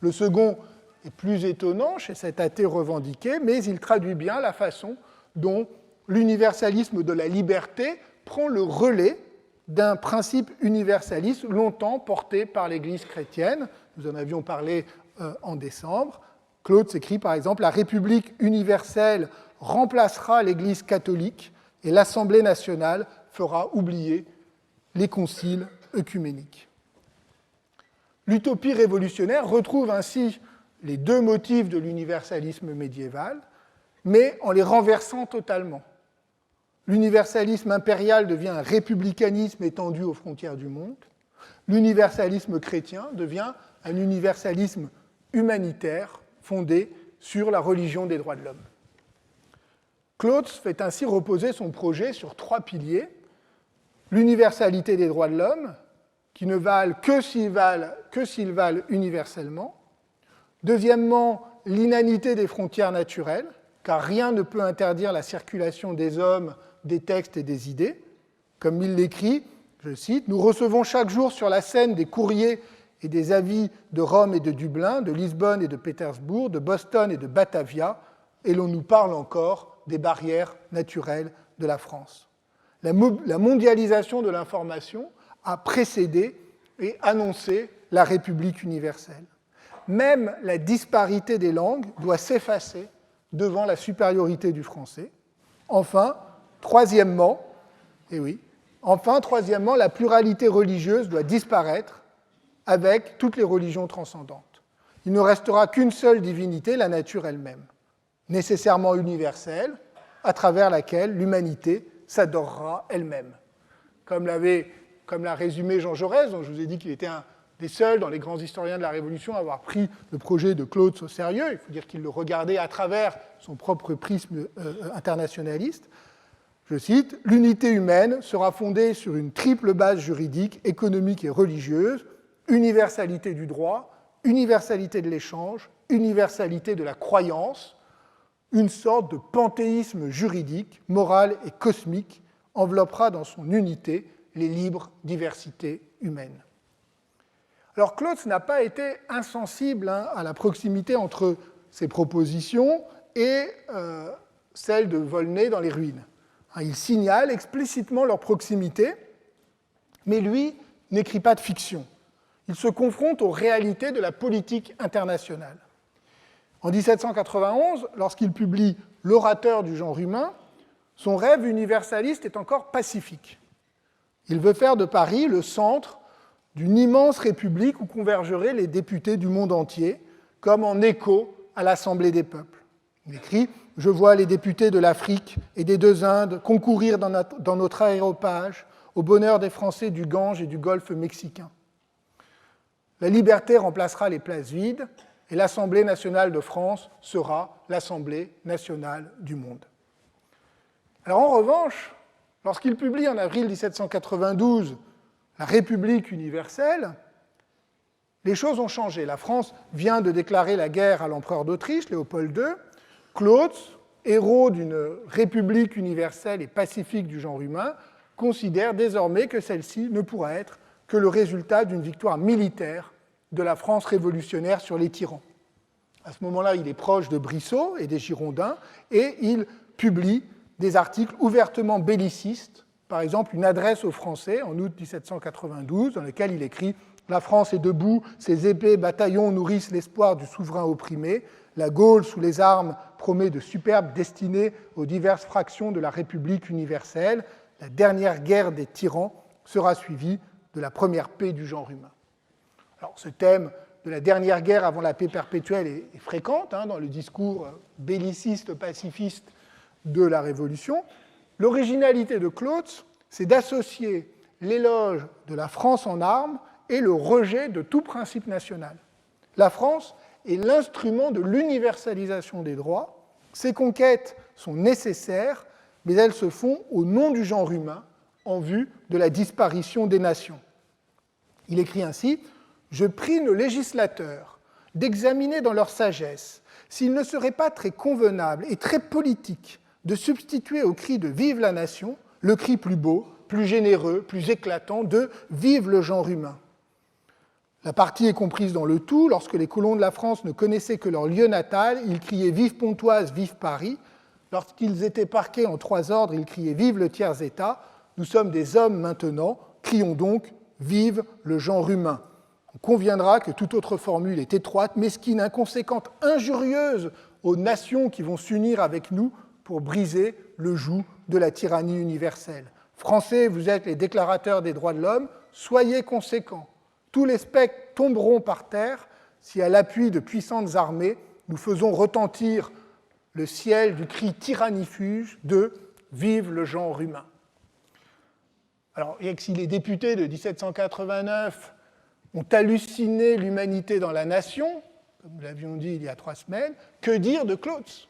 Le second est plus étonnant chez cet athée revendiqué, mais il traduit bien la façon dont l'universalisme de la liberté prend le relais d'un principe universaliste longtemps porté par l'Église chrétienne. Nous en avions parlé en décembre. Claude s'écrit par exemple « La République universelle remplacera l'Église catholique et l'Assemblée nationale fera oublier les conciles œcuméniques ». L'utopie révolutionnaire retrouve ainsi les deux motifs de l'universalisme médiéval, mais en les renversant totalement. L'universalisme impérial devient un républicanisme étendu aux frontières du monde. L'universalisme chrétien devient un universalisme humanitaire fondé sur la religion des droits de l'homme. Claude fait ainsi reposer son projet sur trois piliers. L'universalité des droits de l'homme, qui ne valent que s'ils valent universellement. Deuxièmement, l'inanité des frontières naturelles, car rien ne peut interdire la circulation des hommes, des textes et des idées. Comme il l'écrit, je cite, « Nous recevons chaque jour sur la scène des courriers et des avis de Rome et de Dublin, de Lisbonne et de Pétersbourg, de Boston et de Batavia, et l'on nous parle encore des barrières naturelles de la France. » La mondialisation de l'information a précédé et annoncé la République universelle. Même la disparité des langues doit s'effacer devant la supériorité du français. Enfin, troisièmement, la pluralité religieuse doit disparaître avec toutes les religions transcendantes. Il ne restera qu'une seule divinité, la nature elle-même, nécessairement universelle, à travers laquelle l'humanité s'adorera elle-même. Comme l'a résumé Jean Jaurès, dont je vous ai dit qu'il était un des seuls dans les grands historiens de la Révolution à avoir pris le projet de Claude au sérieux, il faut dire qu'il le regardait à travers son propre prisme internationaliste. Je cite, « L'unité humaine sera fondée sur une triple base juridique, économique et religieuse, universalité du droit, universalité de l'échange, universalité de la croyance, une sorte de panthéisme juridique, moral et cosmique enveloppera dans son unité les libres diversités humaines. » Alors Claude n'a pas été insensible à la proximité entre ses propositions et celle de Volney dans les ruines. Il signale explicitement leur proximité, mais lui n'écrit pas de fiction. Il se confronte aux réalités de la politique internationale. En 1791, lorsqu'il publie L'orateur du genre humain, son rêve universaliste est encore pacifique. Il veut faire de Paris le centre d'une immense république où convergeraient les députés du monde entier, comme en écho à l'Assemblée des peuples. Il écrit « Je vois les députés de l'Afrique et des deux Indes concourir dans notre aréopage au bonheur des Français du Gange et du Golfe mexicain. La liberté remplacera les places vides et l'Assemblée nationale de France sera l'Assemblée nationale du monde. » Alors en revanche, lorsqu'il publie en avril 1792 la République universelle, les choses ont changé. La France vient de déclarer la guerre à l'empereur d'Autriche, Léopold II. Clausewitz, héros d'une République universelle et pacifique du genre humain, considère désormais que celle-ci ne pourra être que le résultat d'une victoire militaire de la France révolutionnaire sur les tyrans. À ce moment-là, il est proche de Brissot et des Girondins, et il publie des articles ouvertement bellicistes, par exemple une adresse aux Français en août 1792, dans lequel il écrit « La France est debout, ses épais bataillons nourrissent l'espoir du souverain opprimé, la Gaule sous les armes promet de superbes destinées aux diverses fractions de la République universelle, la dernière guerre des tyrans sera suivie de la première paix du genre humain. » Alors ce thème de la dernière guerre avant la paix perpétuelle est fréquent dans le discours belliciste, pacifiste de la Révolution. L'originalité de Clausewitz, c'est d'associer l'éloge de la France en armes et le rejet de tout principe national. La France est l'instrument de l'universalisation des droits. Ces conquêtes sont nécessaires, mais elles se font au nom du genre humain en vue de la disparition des nations. Il écrit ainsi « Je prie nos législateurs d'examiner dans leur sagesse s'il ne serait pas très convenable et très politique de substituer au cri de « Vive la nation » le cri plus beau, plus généreux, plus éclatant de « Vive le genre humain ». La partie est comprise dans le tout. Lorsque les colons de la France ne connaissaient que leur lieu natal, ils criaient « Vive Pontoise, vive Paris ». Lorsqu'ils étaient parqués en trois ordres, ils criaient « Vive le tiers-État ». Nous sommes des hommes maintenant, crions donc « Vive le genre humain ». On conviendra que toute autre formule est étroite, mesquine, inconséquente, injurieuse aux nations qui vont s'unir avec nous pour briser le joug de la tyrannie universelle. Français, vous êtes les déclarateurs des droits de l'homme, soyez conséquents. Tous les spectres tomberont par terre si, à l'appui de puissantes armées, nous faisons retentir le ciel du cri tyrannifuge de « Vive le genre humain ». Alors, et que si les députés de 1789 ont halluciné l'humanité dans la nation, comme nous l'avions dit il y a 3 semaines, que dire de Clausewitz ?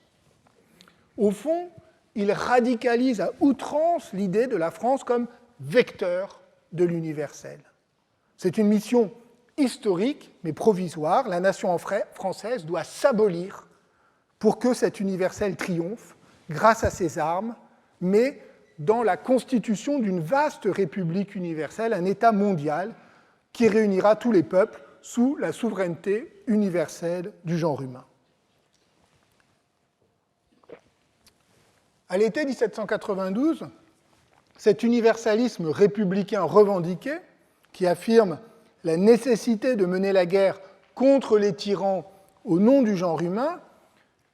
Au fond, il radicalise à outrance l'idée de la France comme vecteur de l'universel. C'est une mission historique, mais provisoire. La nation française doit s'abolir pour que cet universel triomphe, grâce à ses armes, mais dans la constitution d'une vaste république universelle, un État mondial qui réunira tous les peuples sous la souveraineté universelle du genre humain. À l'été 1792, cet universalisme républicain revendiqué, qui affirme la nécessité de mener la guerre contre les tyrans au nom du genre humain,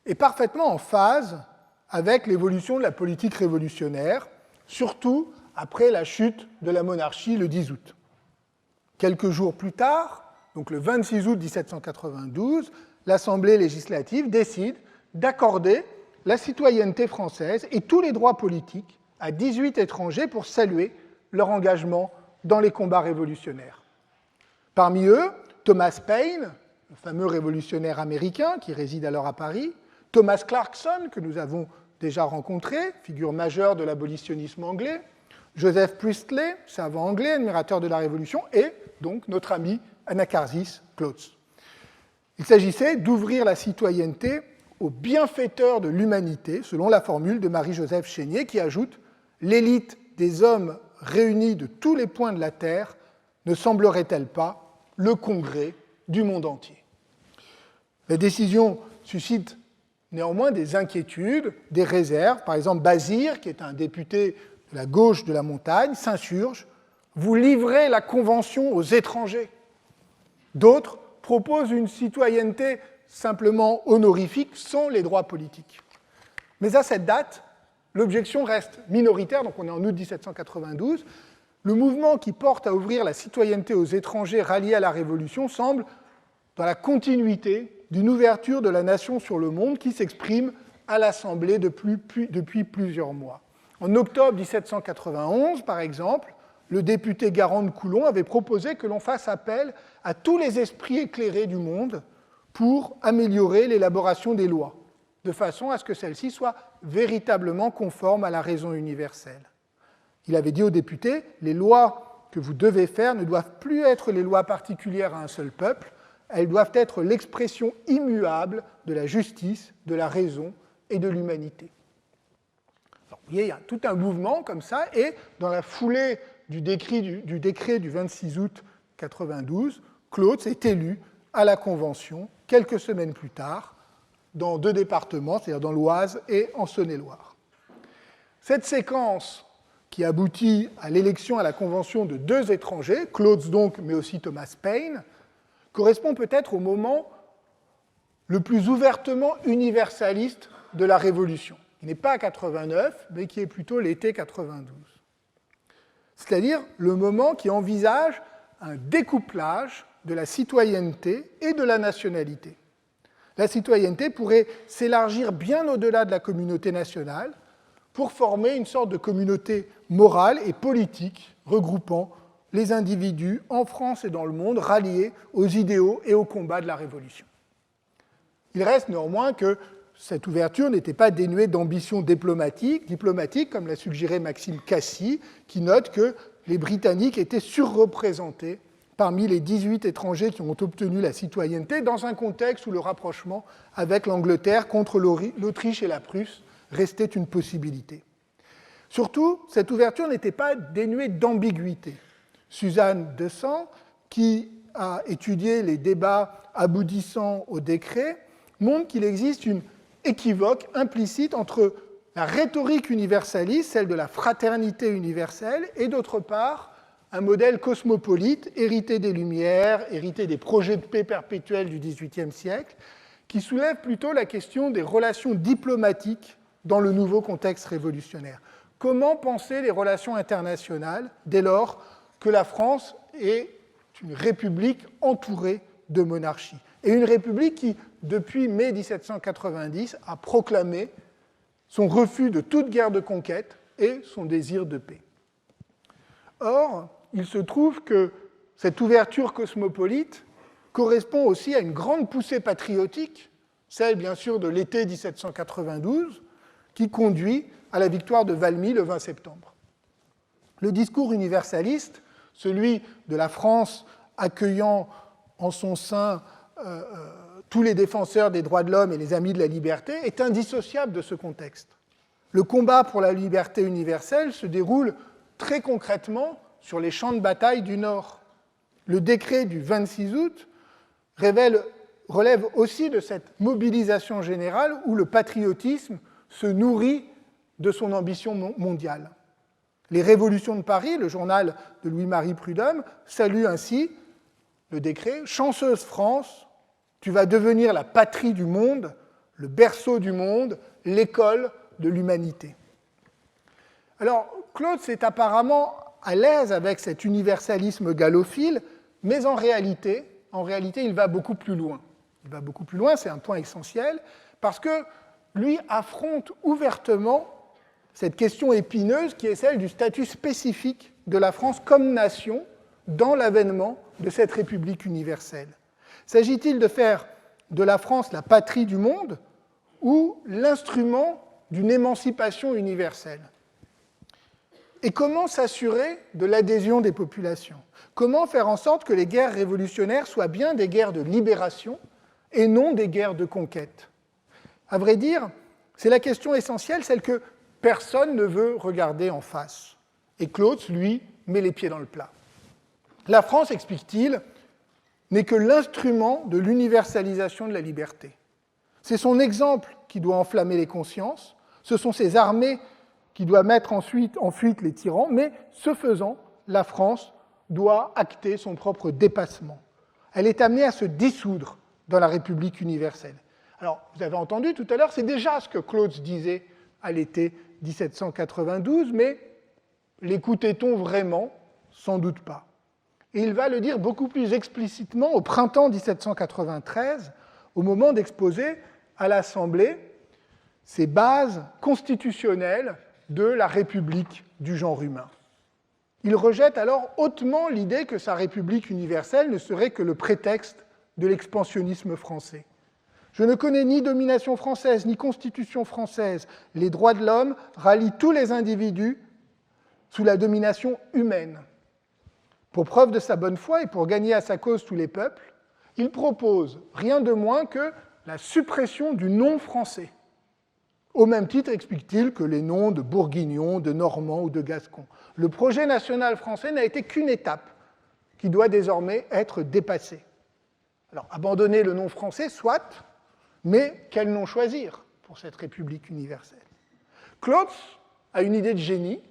est parfaitement en phase avec l'évolution de la politique révolutionnaire, surtout après la chute de la monarchie le 10 août. Quelques jours plus tard, donc le 26 août 1792, l'Assemblée législative décide d'accorder la citoyenneté française et tous les droits politiques à 18 étrangers pour saluer leur engagement dans les combats révolutionnaires. Parmi eux, Thomas Paine, le fameux révolutionnaire américain qui réside alors à Paris, Thomas Clarkson, que nous avons déjà rencontré, figure majeure de l'abolitionnisme anglais, Joseph Priestley, savant anglais, admirateur de la Révolution, et donc notre ami Anacharsis Clotes. Il s'agissait d'ouvrir la citoyenneté aux bienfaiteurs de l'humanité, selon la formule de Marie-Joseph Chénier, qui ajoute « L'élite des hommes réunis de tous les points de la Terre ne semblerait-elle pas le congrès du monde entier ?» La décision suscite néanmoins des inquiétudes, des réserves. Par exemple, Bazire, qui est un député de la gauche de la montagne, s'insurge « Vous livrez la Convention aux étrangers ». D'autres proposent une citoyenneté simplement honorifique, sans les droits politiques. Mais à cette date, l'objection reste minoritaire, donc on est en août 1792, le mouvement qui porte à ouvrir la citoyenneté aux étrangers ralliés à la Révolution semble dans la continuité d'une ouverture de la nation sur le monde qui s'exprime à l'Assemblée depuis plusieurs mois. En octobre 1791, par exemple, le député Garand de Coulon avait proposé que l'on fasse appel à tous les esprits éclairés du monde pour améliorer l'élaboration des lois, de façon à ce que celles-ci soient véritablement conformes à la raison universelle. Il avait dit aux députés, les lois que vous devez faire ne doivent plus être les lois particulières à un seul peuple, elles doivent être l'expression immuable de la justice, de la raison et de l'humanité. Alors, vous voyez, il y a tout un mouvement comme ça, et dans la foulée du décret du 26 août 1992, Claude est élu à la Convention quelques semaines plus tard, dans 2 départements, c'est-à-dire dans l'Oise et en Saône-et-Loire. Cette séquence qui aboutit à l'élection à la Convention de 2 étrangers, Claude donc, mais aussi Thomas Paine, correspond peut-être au moment le plus ouvertement universaliste de la Révolution. Il n'est pas à 89, mais qui est plutôt l'été 92. C'est-à-dire le moment qui envisage un découplage de la citoyenneté et de la nationalité. La citoyenneté pourrait s'élargir bien au-delà de la communauté nationale pour former une sorte de communauté morale et politique regroupant les individus en France et dans le monde ralliés aux idéaux et aux combats de la Révolution. Il reste néanmoins que cette ouverture n'était pas dénuée d'ambition diplomatique, comme l'a suggéré Maxime Cassis, qui note que les Britanniques étaient surreprésentés parmi les 18 étrangers qui ont obtenu la citoyenneté dans un contexte où le rapprochement avec l'Angleterre contre l'Autriche et la Prusse restait une possibilité. Surtout, cette ouverture n'était pas dénuée d'ambiguïté. Suzanne Descamps, qui a étudié les débats aboutissant au décret, montre qu'il existe une équivoque implicite entre la rhétorique universaliste, celle de la fraternité universelle, et d'autre part, un modèle cosmopolite, hérité des Lumières, hérité des projets de paix perpétuels du XVIIIe siècle, qui soulève plutôt la question des relations diplomatiques dans le nouveau contexte révolutionnaire. Comment penser les relations internationales dès lors que la France est une république entourée de monarchies, et une république qui, depuis mai 1790, a proclamé son refus de toute guerre de conquête et son désir de paix. Or, il se trouve que cette ouverture cosmopolite correspond aussi à une grande poussée patriotique, celle bien sûr de l'été 1792, qui conduit à la victoire de Valmy le 20 septembre. Le discours universaliste, celui de la France accueillant en son sein tous les défenseurs des droits de l'homme et les amis de la liberté, est indissociable de ce contexte. Le combat pour la liberté universelle se déroule très concrètement sur les champs de bataille du Nord. Le décret du 26 août relève aussi de cette mobilisation générale où le patriotisme se nourrit de son ambition mondiale. Les Révolutions de Paris, le journal de Louis-Marie Prudhomme, salue ainsi le décret « Chanceuse France, tu vas devenir la patrie du monde, le berceau du monde, l'école de l'humanité ». Alors, Claude est apparemment à l'aise avec cet universalisme gallophile, mais en réalité, il va beaucoup plus loin. Il va beaucoup plus loin, c'est un point essentiel, parce que lui affronte ouvertement cette question épineuse qui est celle du statut spécifique de la France comme nation dans l'avènement de cette République universelle. S'agit-il de faire de la France la patrie du monde ou l'instrument d'une émancipation universelle ? Et comment s'assurer de l'adhésion des populations ? Comment faire en sorte que les guerres révolutionnaires soient bien des guerres de libération et non des guerres de conquête ? À vrai dire, c'est la question essentielle, celle que personne ne veut regarder en face. Et Claude, lui, met les pieds dans le plat. La France, explique-t-il, n'est que l'instrument de l'universalisation de la liberté. C'est son exemple qui doit enflammer les consciences, ce sont ses armées qui doivent mettre ensuite en fuite les tyrans, mais ce faisant, la France doit acter son propre dépassement. Elle est amenée à se dissoudre dans la République universelle. Alors, vous avez entendu tout à l'heure, c'est déjà ce que Claude disait à l'été 1792, mais l'écoutait-on vraiment Sans doute pas. Et il va le dire beaucoup plus explicitement au printemps 1793, au moment d'exposer à l'Assemblée ces bases constitutionnelles de la République du genre humain. Il rejette alors hautement l'idée que sa République universelle ne serait que le prétexte de l'expansionnisme français. Je ne connais ni domination française, ni constitution française. Les droits de l'homme rallient tous les individus sous la domination humaine. Pour preuve de sa bonne foi et pour gagner à sa cause tous les peuples, il propose rien de moins que la suppression du nom français. Au même titre, explique-t-il, que les noms de Bourguignons, de Normands ou de Gascons. Le projet national français n'a été qu'une étape qui doit désormais être dépassée. Alors, abandonner le nom français, soit, mais quel nom choisir pour cette République universelle? Klotz a une idée de génie.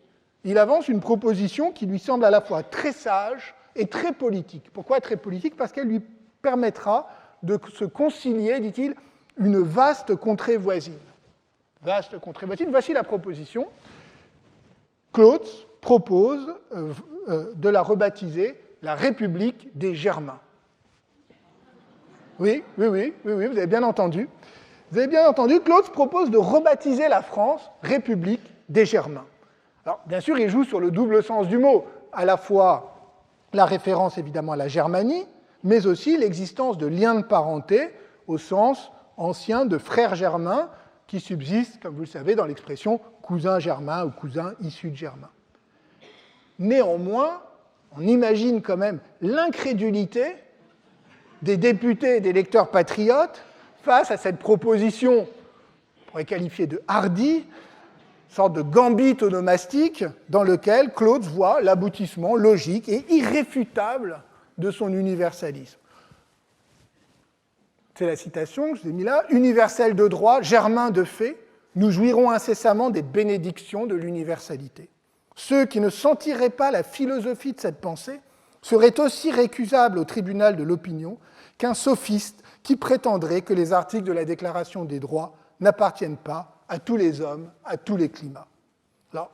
Il avance une proposition qui lui semble à la fois très sage et très politique. Pourquoi très politique? Parce qu'elle lui permettra de se concilier, dit-il, une vaste contrée voisine. Vaste contrée voisine, voici la proposition. Klotz propose de la rebaptiser la République des Germains. Oui, vous avez bien entendu. Vous avez bien entendu, Klotz propose de rebaptiser la France République des Germains. Alors, bien sûr, il joue sur le double sens du mot, à la fois la référence évidemment à la Germanie, mais aussi l'existence de liens de parenté au sens ancien de frères germains qui subsiste, comme vous le savez, dans l'expression cousin germain ou cousin issu de germain. Néanmoins, on imagine quand même l'incrédulité des députés et des lecteurs patriotes face à cette proposition, on pourrait qualifier de hardie, sorte de gambit onomastique dans lequel Klotz voit l'aboutissement logique et irréfutable de son universalisme. C'est la citation que je vous ai mis là. « Universel de droit, germain de fait, nous jouirons incessamment des bénédictions de l'universalité. Ceux qui ne sentiraient pas la philosophie de cette pensée seraient aussi récusables au tribunal de l'opinion qu'un sophiste qui prétendrait que les articles de la Déclaration des droits n'appartiennent pas à tous les hommes, à tous les climats. » Alors,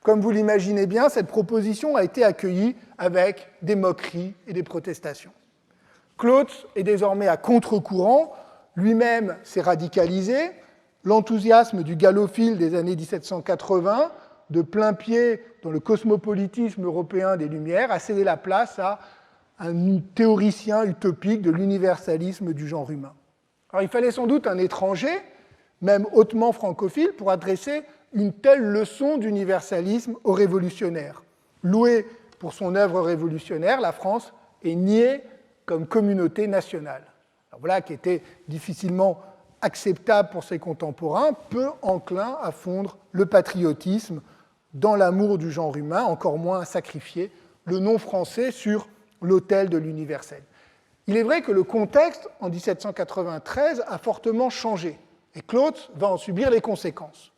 comme vous l'imaginez bien, cette proposition a été accueillie avec des moqueries et des protestations. Klotz est désormais à contre-courant, lui-même s'est radicalisé, l'enthousiasme du gallophile des années 1780, de plein pied dans le cosmopolitisme européen des Lumières, a cédé la place à un théoricien utopique de l'universalisme du genre humain. Alors il fallait sans doute un étranger, même hautement francophile, pour adresser une telle leçon d'universalisme aux révolutionnaires. Louée pour son œuvre révolutionnaire, la France est niée comme communauté nationale. Alors voilà qui était difficilement acceptable pour ses contemporains, peu enclin à fondre le patriotisme dans l'amour du genre humain, encore moins à sacrifier le nom français sur l'autel de l'universel. Il est vrai que le contexte, en 1793, a fortement changé, et Klotz va en subir les conséquences.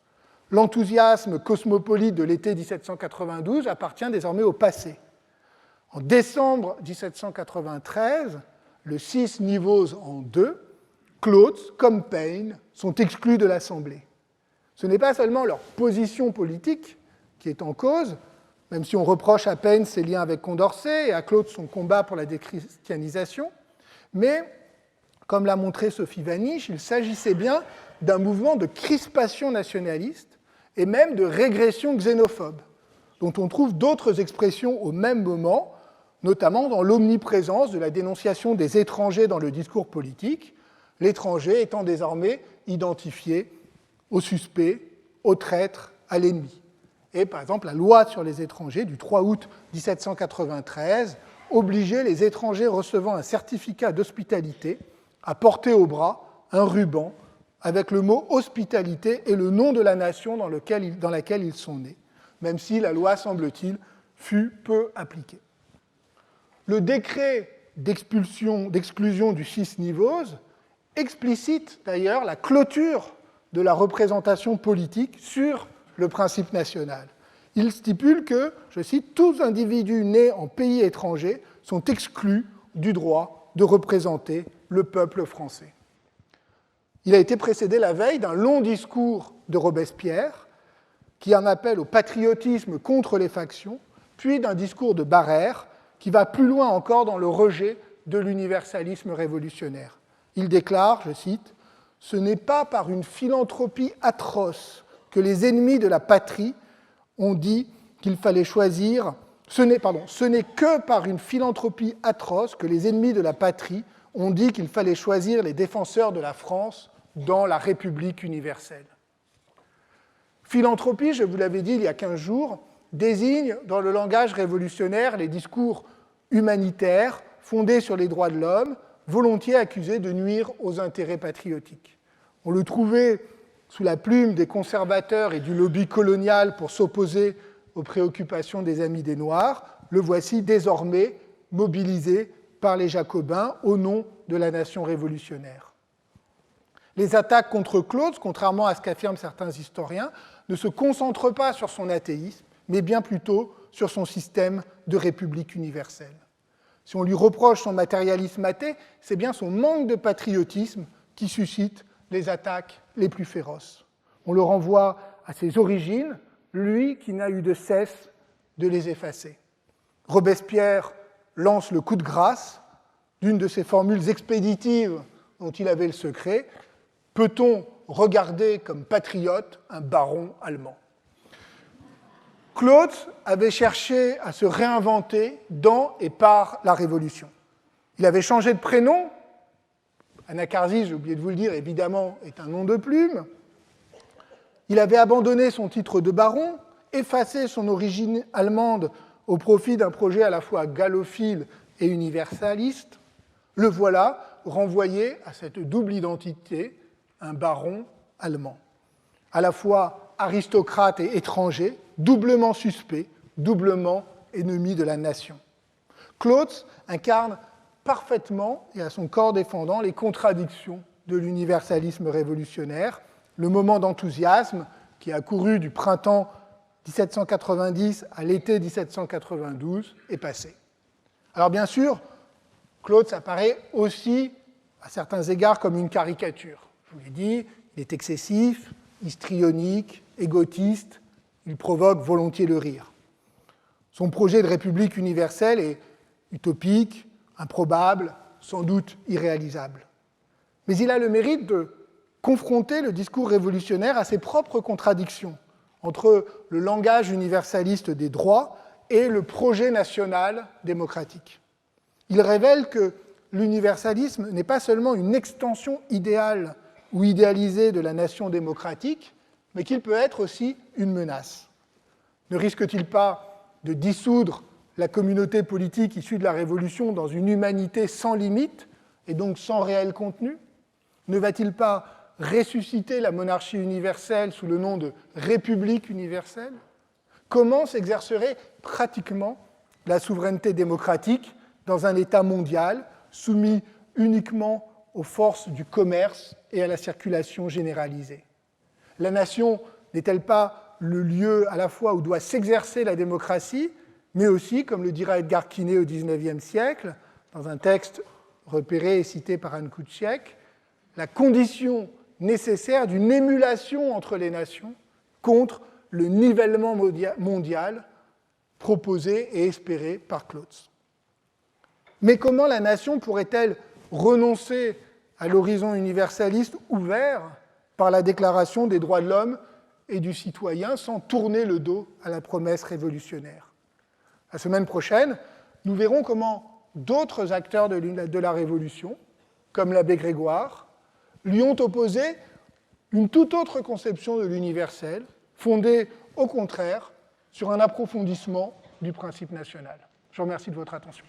L'enthousiasme cosmopolite de l'été 1792 appartient désormais au passé. En décembre 1793, le 6 Nivose en 2, Klotz, comme Paine, sont exclus de l'Assemblée. Ce n'est pas seulement leur position politique qui est en cause, même si on reproche à Paine ses liens avec Condorcet et à Klotz son combat pour la déchristianisation, mais, comme l'a montré Sophie Vanish, il s'agissait bien d'un mouvement de crispation nationaliste et même de régression xénophobe, dont on trouve d'autres expressions au même moment, notamment dans l'omniprésence de la dénonciation des étrangers dans le discours politique, l'étranger étant désormais identifié au suspect, au traître, à l'ennemi. Et par exemple, la loi sur les étrangers du 3 août 1793 obligeait les étrangers recevant un certificat d'hospitalité à porter au bras un ruban avec le mot hospitalité et le nom de la nation dans laquelle ils sont nés, même si la loi, semble-t-il, fut peu appliquée. Le décret d'exclusion du 6 Nivose explicite d'ailleurs la clôture de la représentation politique sur le principe national. Il stipule que, je cite, « tous individus nés en pays étranger sont exclus du droit de représenter le peuple français ». Il a été précédé la veille d'un long discours de Robespierre qui en appelle au patriotisme contre les factions, puis d'un discours de Barrère qui va plus loin encore dans le rejet de l'universalisme révolutionnaire. Il déclare, je cite, « Ce n'est pas par une philanthropie atroce que les ennemis de la patrie ont dit qu'il fallait choisir... Ce n'est que par une philanthropie atroce que les ennemis de la patrie ont dit qu'il fallait choisir les défenseurs de la France dans la République universelle. » Philanthropie, je vous l'avais dit il y a 15 jours, désigne dans le langage révolutionnaire les discours humanitaires fondés sur les droits de l'homme, volontiers accusés de nuire aux intérêts patriotiques. On le trouvait sous la plume des conservateurs et du lobby colonial pour s'opposer aux préoccupations des Amis des Noirs, le voici désormais mobilisé par les Jacobins au nom de la nation révolutionnaire. Les attaques contre Claude, contrairement à ce qu'affirment certains historiens, ne se concentrent pas sur son athéisme, mais bien plutôt sur son système de république universelle. Si on lui reproche son matérialisme athée, c'est bien son manque de patriotisme qui suscite les attaques les plus féroces. On le renvoie à ses origines, lui qui n'a eu de cesse de les effacer. Robespierre lance le coup de grâce d'une de ses formules expéditives dont il avait le secret. Peut-on regarder comme patriote un baron allemand ? Claude avait cherché à se réinventer dans et par la Révolution. Il avait changé de prénom. Anacharsis, j'ai oublié de vous le dire, évidemment, est un nom de plume. Il avait abandonné son titre de baron, effacé son origine allemande au profit d'un projet à la fois gallophile et universaliste. Le voilà renvoyé à cette double identité, un baron allemand. À la fois aristocrate et étranger, doublement suspect, doublement ennemi de la nation. Clausewitz incarne parfaitement et à son corps défendant les contradictions de l'universalisme révolutionnaire. Le moment d'enthousiasme qui a couru du printemps 1790 à l'été 1792 est passé. Alors bien sûr, Clausewitz apparaît aussi à certains égards comme une caricature. Je vous l'ai dit, il est excessif, histrionique, égotiste, il provoque volontiers le rire. Son projet de république universelle est utopique, improbable, sans doute irréalisable. Mais il a le mérite de confronter le discours révolutionnaire à ses propres contradictions entre le langage universaliste des droits et le projet national démocratique. Il révèle que l'universalisme n'est pas seulement une extension idéale ou idéalisée de la nation démocratique, mais qu'il peut être aussi une menace. Ne risque-t-il pas de dissoudre la communauté politique issue de la Révolution dans une humanité sans limite et donc sans réel contenu ? Ne va-t-il pas ressusciter la monarchie universelle sous le nom de République universelle ? Comment s'exercerait pratiquement la souveraineté démocratique dans un État mondial soumis uniquement aux forces du commerce et à la circulation généralisée ? La nation n'est-elle pas le lieu à la fois où doit s'exercer la démocratie, mais aussi, comme le dira Edgar Quinet au XIXe siècle, dans un texte repéré et cité par Anne Kuciak, la condition nécessaire d'une émulation entre les nations contre le nivellement mondial proposé et espéré par Clausewitz. Mais comment la nation pourrait-elle renoncer à l'horizon universaliste ouvert par la Déclaration des droits de l'homme et du citoyen sans tourner le dos à la promesse révolutionnaire ? La semaine prochaine, nous verrons comment d'autres acteurs de la Révolution, comme l'abbé Grégoire, lui ont opposé une toute autre conception de l'universel, fondée au contraire sur un approfondissement du principe national. Je vous remercie de votre attention.